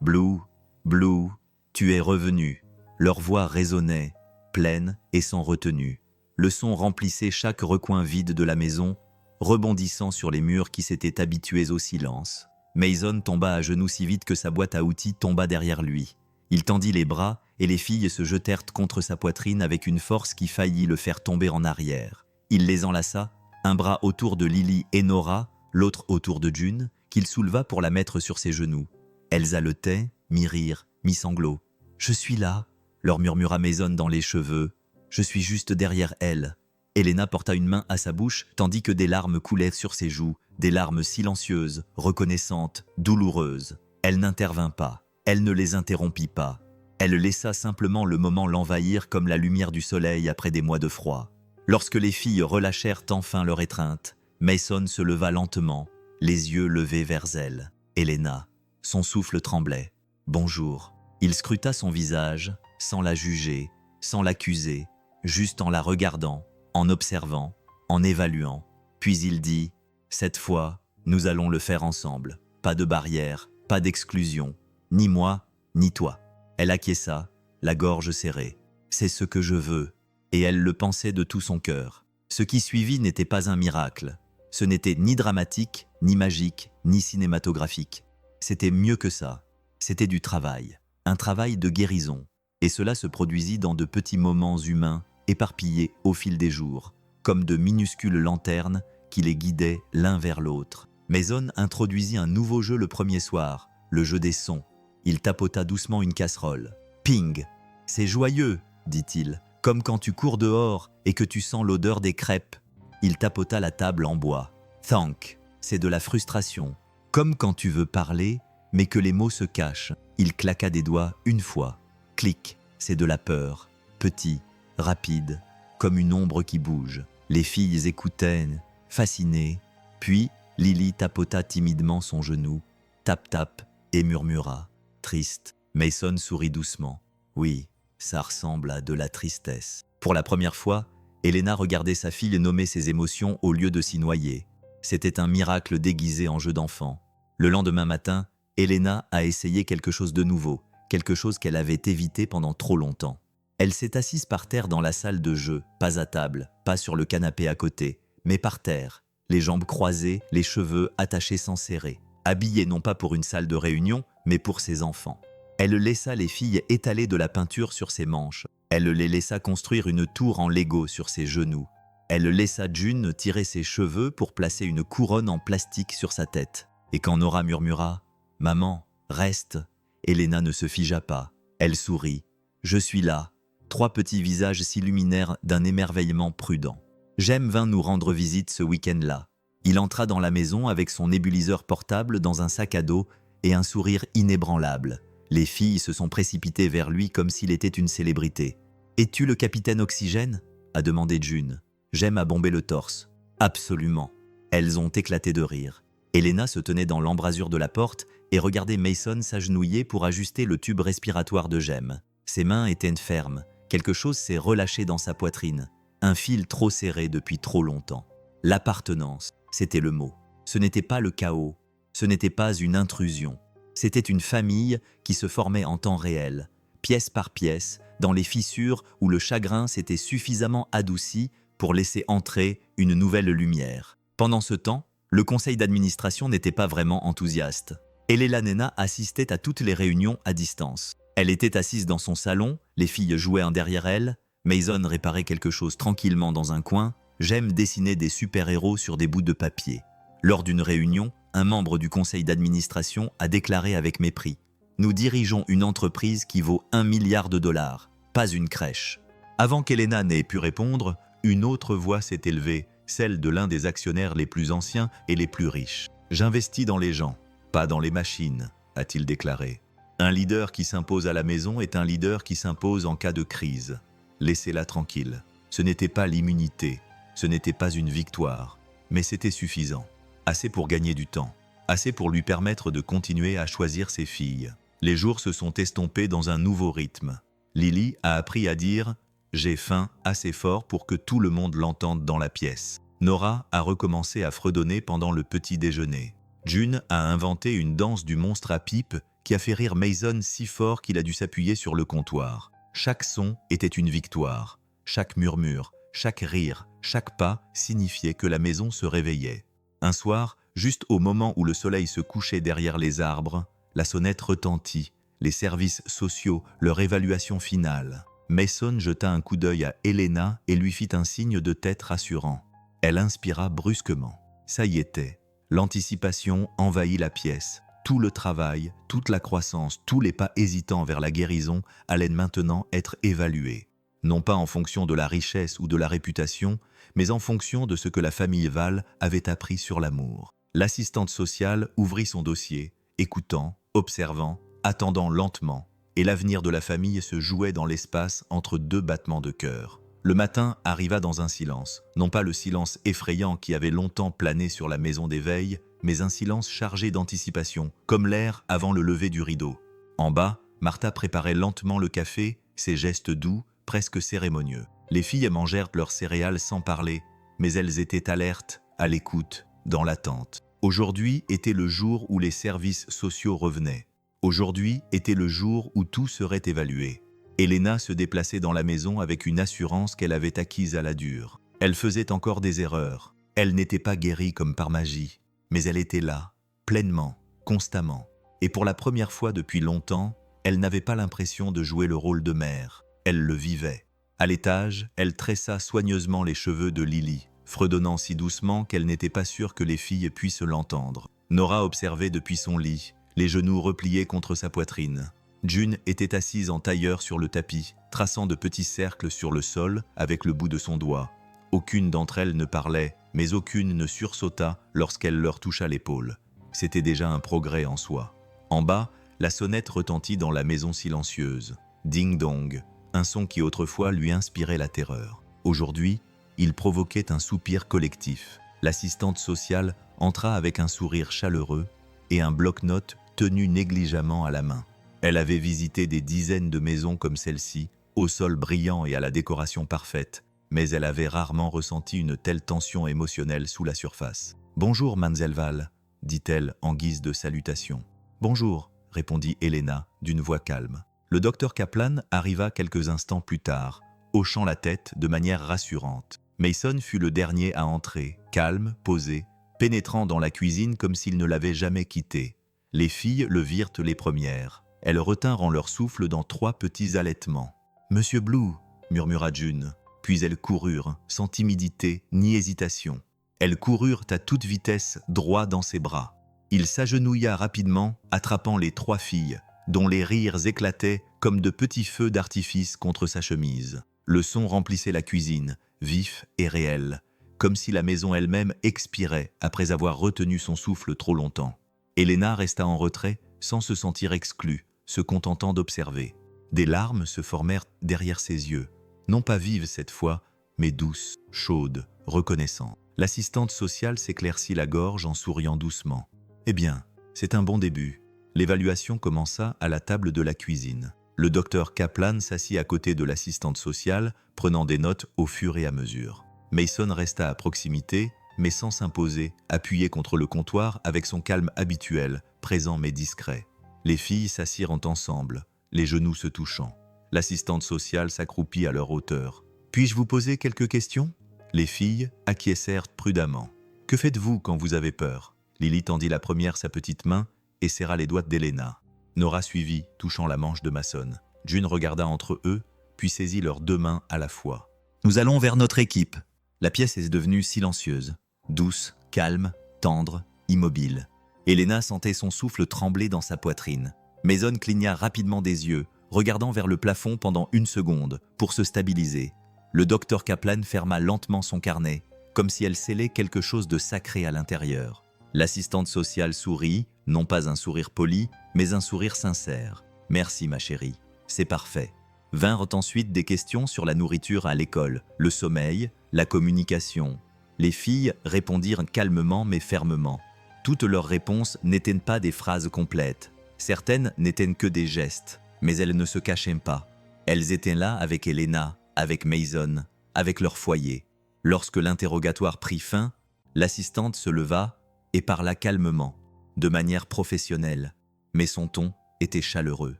Blue, Blue, tu es revenu. » Leur voix résonnait, pleine et sans retenue. Le son remplissait chaque recoin vide de la maison, rebondissant sur les murs qui s'étaient habitués au silence. Mason tomba à genoux si vite que sa boîte à outils tomba derrière lui. Il tendit les bras et les filles se jetèrent contre sa poitrine avec une force qui faillit le faire tomber en arrière. Il les enlaça, un bras autour de Lily et Nora, l'autre autour de June, qu'il souleva pour la mettre sur ses genoux. Elles haletaient, mi-rire, mi-sanglot. « Je suis là », leur murmura Mason dans les cheveux. « Je suis juste derrière elle. » Elena porta une main à sa bouche tandis que des larmes coulèrent sur ses joues, des larmes silencieuses, reconnaissantes, douloureuses. Elle n'intervint pas, elle ne les interrompit pas. Elle laissa simplement le moment l'envahir comme la lumière du soleil après des mois de froid. Lorsque les filles relâchèrent enfin leur étreinte, Mason se leva lentement, les yeux levés vers elle. Elena, son souffle tremblait. « Bonjour ». Il scruta son visage, sans la juger, sans l'accuser, juste en la regardant, en observant, en évaluant. Puis il dit « Cette fois, nous allons le faire ensemble. Pas de barrière, pas d'exclusion. Ni moi, ni toi. » Elle acquiesça, la gorge serrée. « C'est ce que je veux. » Et elle le pensait de tout son cœur. Ce qui suivit n'était pas un miracle. Ce n'était ni dramatique, ni magique, ni cinématographique. C'était mieux que ça. C'était du travail. Un travail de guérison. Et cela se produisit dans de petits moments humains, éparpillés au fil des jours, comme de minuscules lanternes qui les guidaient l'un vers l'autre. Mason introduisit un nouveau jeu le premier soir, le jeu des sons. Il tapota doucement une casserole. « Ping ! C'est joyeux !» dit-il, « comme quand tu cours dehors et que tu sens l'odeur des crêpes. » Il tapota la table en bois. « Thank ! C'est de la frustration. Comme quand tu veux parler, mais que les mots se cachent. » Il claqua des doigts une fois. « Clic ! C'est de la peur. Petit, rapide, comme une ombre qui bouge. » Les filles écoutaient, fascinées. Puis, Lily tapota timidement son genou, tap-tap, et murmura. Triste. Mason sourit doucement. Oui, ça ressemble à de la tristesse. Pour la première fois, Elena regardait sa fille nommer ses émotions au lieu de s'y noyer. C'était un miracle déguisé en jeu d'enfant. Le lendemain matin, Elena a essayé quelque chose de nouveau, quelque chose qu'elle avait évité pendant trop longtemps. Elle s'est assise par terre dans la salle de jeu, pas à table, pas sur le canapé à côté, mais par terre, les jambes croisées, les cheveux attachés sans serrer, habillée non pas pour une salle de réunion, mais pour ses enfants. Elle laissa les filles étaler de la peinture sur ses manches. Elle les laissa construire une tour en Lego sur ses genoux. Elle laissa June tirer ses cheveux pour placer une couronne en plastique sur sa tête. Et quand Nora murmura « Maman, reste », Elena ne se figea pas. Elle sourit. « Je suis là ». 3 petits visages s'illuminèrent d'un émerveillement prudent. Jem vint nous rendre visite ce week-end-là. Il entra dans la maison avec son nébuliseur portable dans un sac à dos et un sourire inébranlable. Les filles se sont précipitées vers lui comme s'il était une célébrité. « Es-tu le capitaine Oxygène ?» a demandé June. Jem a bombé le torse. « Absolument. » Elles ont éclaté de rire. Elena se tenait dans l'embrasure de la porte et regardait Mason s'agenouiller pour ajuster le tube respiratoire de Jem. Ses mains étaient fermes. Quelque chose s'est relâché dans sa poitrine. Un fil trop serré depuis trop longtemps. L'appartenance, c'était le mot. Ce n'était pas le chaos. Ce n'était pas une intrusion. C'était une famille qui se formait en temps réel, pièce par pièce, dans les fissures où le chagrin s'était suffisamment adouci pour laisser entrer une nouvelle lumière. Pendant ce temps, le conseil d'administration n'était pas vraiment enthousiaste. Elena assistait à toutes les réunions à distance. Elle était assise dans son salon, les filles jouaient un derrière elle, Mason réparait quelque chose tranquillement dans un coin, Jem dessinait des super-héros sur des bouts de papier. Lors d'une réunion, un membre du conseil d'administration a déclaré avec mépris « Nous dirigeons une entreprise qui vaut 1 milliard de dollars, pas une crèche. » Avant qu'Elena n'ait pu répondre, une autre voix s'est élevée, celle de l'un des actionnaires les plus anciens et les plus riches. « J'investis dans les gens, pas dans les machines », a-t-il déclaré. Un leader qui s'impose à la maison est un leader qui s'impose en cas de crise. Laissez-la tranquille. Ce n'était pas l'immunité, ce n'était pas une victoire, mais c'était suffisant. Assez pour gagner du temps, assez pour lui permettre de continuer à choisir ses filles. Les jours se sont estompés dans un nouveau rythme. Lily a appris à dire « j'ai faim » assez fort pour que tout le monde l'entende dans la pièce. Nora a recommencé à fredonner pendant le petit déjeuner. June a inventé une danse du monstre à pipe qui a fait rire Mason si fort qu'il a dû s'appuyer sur le comptoir. Chaque son était une victoire. Chaque murmure, chaque rire, chaque pas signifiait que la maison se réveillait. Un soir, juste au moment où le soleil se couchait derrière les arbres, la sonnette retentit, les services sociaux, leur évaluation finale. Mason jeta un coup d'œil à Elena et lui fit un signe de tête rassurant. Elle inspira brusquement. Ça y était. L'anticipation envahit la pièce. Tout le travail, toute la croissance, tous les pas hésitants vers la guérison allaient maintenant être évalués. Non pas en fonction de la richesse ou de la réputation, mais en fonction de ce que la famille Val avait appris sur l'amour. L'assistante sociale ouvrit son dossier, écoutant, observant, attendant lentement, et l'avenir de la famille se jouait dans l'espace entre deux battements de cœur. Le matin arriva dans un silence, non pas le silence effrayant qui avait longtemps plané sur la maison d'éveil, mais un silence chargé d'anticipation, comme l'air avant le lever du rideau. En bas, Martha préparait lentement le café, ses gestes doux, presque cérémonieux. Les filles mangèrent leurs céréales sans parler, mais elles étaient alertes, à l'écoute, dans l'attente. Aujourd'hui était le jour où les services sociaux revenaient. Aujourd'hui était le jour où tout serait évalué. Elena se déplaçait dans la maison avec une assurance qu'elle avait acquise à la dure. Elle faisait encore des erreurs. Elle n'était pas guérie comme par magie, mais elle était là, pleinement, constamment. Et pour la première fois depuis longtemps, elle n'avait pas l'impression de jouer le rôle de mère. Elle le vivait. À l'étage, elle tressa soigneusement les cheveux de Lily, fredonnant si doucement qu'elle n'était pas sûre que les filles puissent l'entendre. Nora observait depuis son lit, les genoux repliés contre sa poitrine. June était assise en tailleur sur le tapis, traçant de petits cercles sur le sol avec le bout de son doigt. Aucune d'entre elles ne parlait, mais aucune ne sursauta lorsqu'elle leur toucha l'épaule. C'était déjà un progrès en soi. En bas, la sonnette retentit dans la maison silencieuse. Ding-dong, un son qui autrefois lui inspirait la terreur. Aujourd'hui, il provoquait un soupir collectif. L'assistante sociale entra avec un sourire chaleureux et un bloc-notes tenu négligemment à la main. Elle avait visité des dizaines de maisons comme celle-ci, au sol brillant et à la décoration parfaite, mais elle avait rarement ressenti une telle tension émotionnelle sous la surface. « Bonjour, Mademoiselle Val », dit-elle en guise de salutation. « Bonjour », répondit Elena d'une voix calme. Le docteur Kaplan arriva quelques instants plus tard, hochant la tête de manière rassurante. Mason fut le dernier à entrer, calme, posé, pénétrant dans la cuisine comme s'il ne l'avait jamais quittée. Les filles le virent les premières. Elles retinrent leur souffle dans 3 petits halètements. « Monsieur Blue » murmura June. Puis elles coururent, sans timidité ni hésitation. Elles coururent à toute vitesse droit dans ses bras. Il s'agenouilla rapidement, attrapant les 3 filles, dont les rires éclataient comme de petits feux d'artifice contre sa chemise. Le son remplissait la cuisine, vif et réel, comme si la maison elle-même expirait après avoir retenu son souffle trop longtemps. Elena resta en retrait, sans se sentir exclue, se contentant d'observer. Des larmes se formèrent derrière ses yeux, non pas vives cette fois, mais douces, chaudes, reconnaissantes. L'assistante sociale s'éclaircit la gorge en souriant doucement. « Eh bien, c'est un bon début. » L'évaluation commença à la table de la cuisine. Le docteur Kaplan s'assit à côté de l'assistante sociale, prenant des notes au fur et à mesure. Mason resta à proximité, mais sans s'imposer, appuyée contre le comptoir avec son calme habituel, présent mais discret. Les filles s'assirent ensemble, les genoux se touchant. L'assistante sociale s'accroupit à leur hauteur. « Puis-je vous poser quelques questions ?» Les filles acquiescèrent prudemment. « Que faites-vous quand vous avez peur ?» Lily tendit la première sa petite main et serra les doigts d'Elena. Nora suivit, touchant la manche de Mason. June regarda entre eux, puis saisit leurs deux mains à la fois. « Nous allons vers notre équipe. » La pièce est devenue silencieuse, douce, calme, tendre, immobile. Elena sentait son souffle trembler dans sa poitrine. Mason cligna rapidement des yeux, regardant vers le plafond pendant 1 seconde, pour se stabiliser. Le docteur Kaplan ferma lentement son carnet, comme si elle scellait quelque chose de sacré à l'intérieur. L'assistante sociale sourit, non pas un sourire poli, mais un sourire sincère. « Merci ma chérie, c'est parfait. » Vinrent ensuite des questions sur la nourriture à l'école, le sommeil, la communication. Les filles répondirent calmement mais fermement. Toutes leurs réponses n'étaient pas des phrases complètes. Certaines n'étaient que des gestes, mais elles ne se cachaient pas. Elles étaient là avec Elena, avec Mason, avec leur foyer. Lorsque l'interrogatoire prit fin, l'assistante se leva et parla calmement, de manière professionnelle, mais son ton était chaleureux.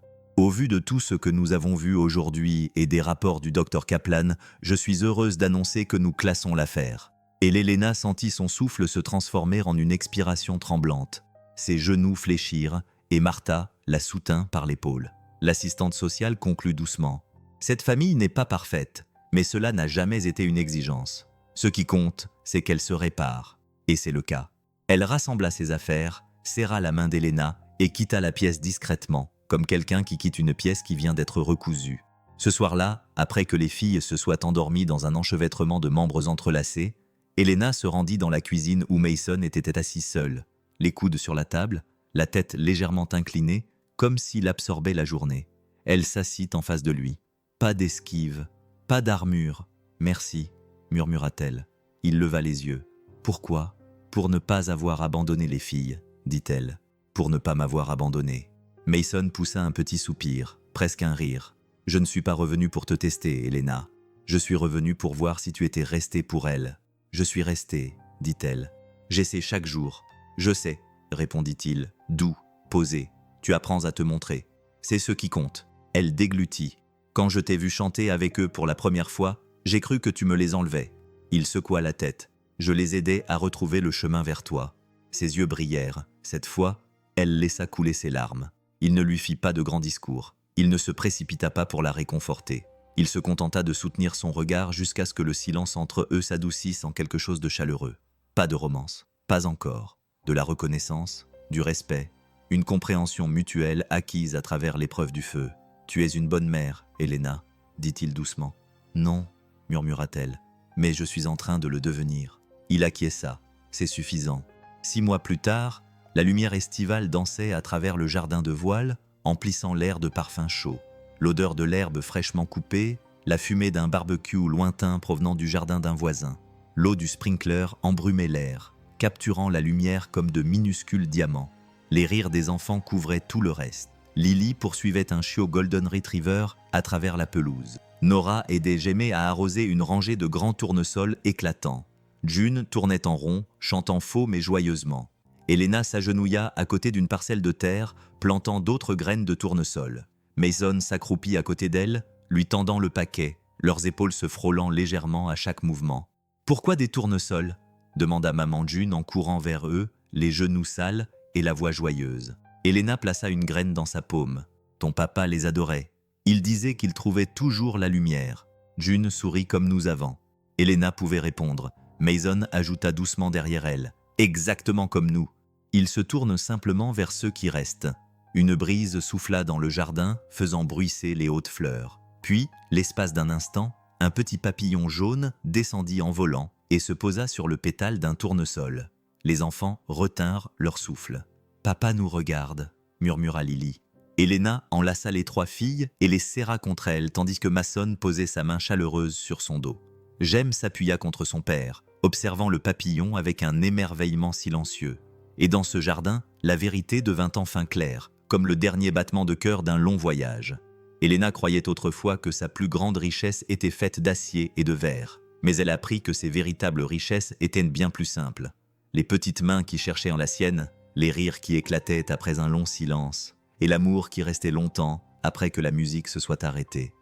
Au vu de tout ce que nous avons vu aujourd'hui et des rapports du docteur Kaplan, je suis heureuse d'annoncer que nous classons l'affaire. Et l'Elena sentit son souffle se transformer en une expiration tremblante. Ses genoux fléchirent et Martha la soutint par l'épaule. L'assistante sociale conclut doucement. Cette famille n'est pas parfaite, mais cela n'a jamais été une exigence. Ce qui compte, c'est qu'elle se répare. Et c'est le cas. Elle rassembla ses affaires, serra la main d'Elena et quitta la pièce discrètement, comme quelqu'un qui quitte une pièce qui vient d'être recousue. Ce soir-là, après que les filles se soient endormies dans un enchevêtrement de membres entrelacés, Elena se rendit dans la cuisine où Mason était assis seul, les coudes sur la table, la tête légèrement inclinée, comme s'il absorbait la journée. Elle s'assit en face de lui. « Pas d'esquive, pas d'armure. Merci, » murmura-t-elle. Il leva les yeux. « Pourquoi ? Pour ne pas avoir abandonné les filles, » dit-elle. « Pour ne pas m'avoir abandonné. » Mason poussa un petit soupir, presque un rire. « Je ne suis pas revenu pour te tester, Elena. Je suis revenu pour voir si tu étais restée pour elle. »« Je suis restée, » dit-elle. « J'essaie chaque jour. »« Je sais, » répondit-il, doux, posé. « Tu apprends à te montrer. C'est ce qui compte. » Elle déglutit. « Quand je t'ai vu chanter avec eux pour la première fois, j'ai cru que tu me les enlevais. » Il secoua la tête. « Je les aidais à retrouver le chemin vers toi. » Ses yeux brillèrent. Cette fois, elle laissa couler ses larmes. Il ne lui fit pas de grand discours. Il ne se précipita pas pour la réconforter. Il se contenta de soutenir son regard jusqu'à ce que le silence entre eux s'adoucisse en quelque chose de chaleureux. Pas de romance, pas encore. De la reconnaissance, du respect, une compréhension mutuelle acquise à travers l'épreuve du feu. « Tu es une bonne mère, Elena, » dit-il doucement. « Non, » murmura-t-elle, « mais je suis en train de le devenir. » Il acquiesça. C'est suffisant. 6 mois plus tard, la lumière estivale dansait à travers le jardin de voile, emplissant l'air de parfums chauds. L'odeur de l'herbe fraîchement coupée, la fumée d'un barbecue lointain provenant du jardin d'un voisin. L'eau du sprinkler embrumait l'air, capturant la lumière comme de minuscules diamants. Les rires des enfants couvraient tout le reste. Lily poursuivait un chiot Golden Retriever à travers la pelouse. Nora aidait Jamie à arroser une rangée de grands tournesols éclatants. June tournait en rond, chantant faux mais joyeusement. Elena s'agenouilla à côté d'une parcelle de terre, plantant d'autres graines de tournesol. Mason s'accroupit à côté d'elle, lui tendant le paquet, leurs épaules se frôlant légèrement à chaque mouvement. « Pourquoi des tournesols ?» demanda maman June en courant vers eux, les genoux sales et la voix joyeuse. Elena plaça une graine dans sa paume. « Ton papa les adorait. Il disait qu'il trouvait toujours la lumière. » June sourit comme nous avant. Elena pouvait répondre. Mason ajouta doucement derrière elle. « Exactement comme nous. » Il se tourne simplement vers ceux qui restent. Une brise souffla dans le jardin, faisant bruisser les hautes fleurs. Puis, l'espace d'un instant, un petit papillon jaune descendit en volant et se posa sur le pétale d'un tournesol. Les enfants retinrent leur souffle. « Papa nous regarde » murmura Lily. Elena enlaça les 3 filles et les serra contre elle tandis que Mason posait sa main chaleureuse sur son dos. Jem s'appuya contre son père, observant le papillon avec un émerveillement silencieux. Et dans ce jardin, la vérité devint enfin claire, comme le dernier battement de cœur d'un long voyage. Elena croyait autrefois que sa plus grande richesse était faite d'acier et de verre. Mais elle apprit que ses véritables richesses étaient bien plus simples. Les petites mains qui cherchaient en la sienne, les rires qui éclataient après un long silence, et l'amour qui restait longtemps après que la musique se soit arrêtée.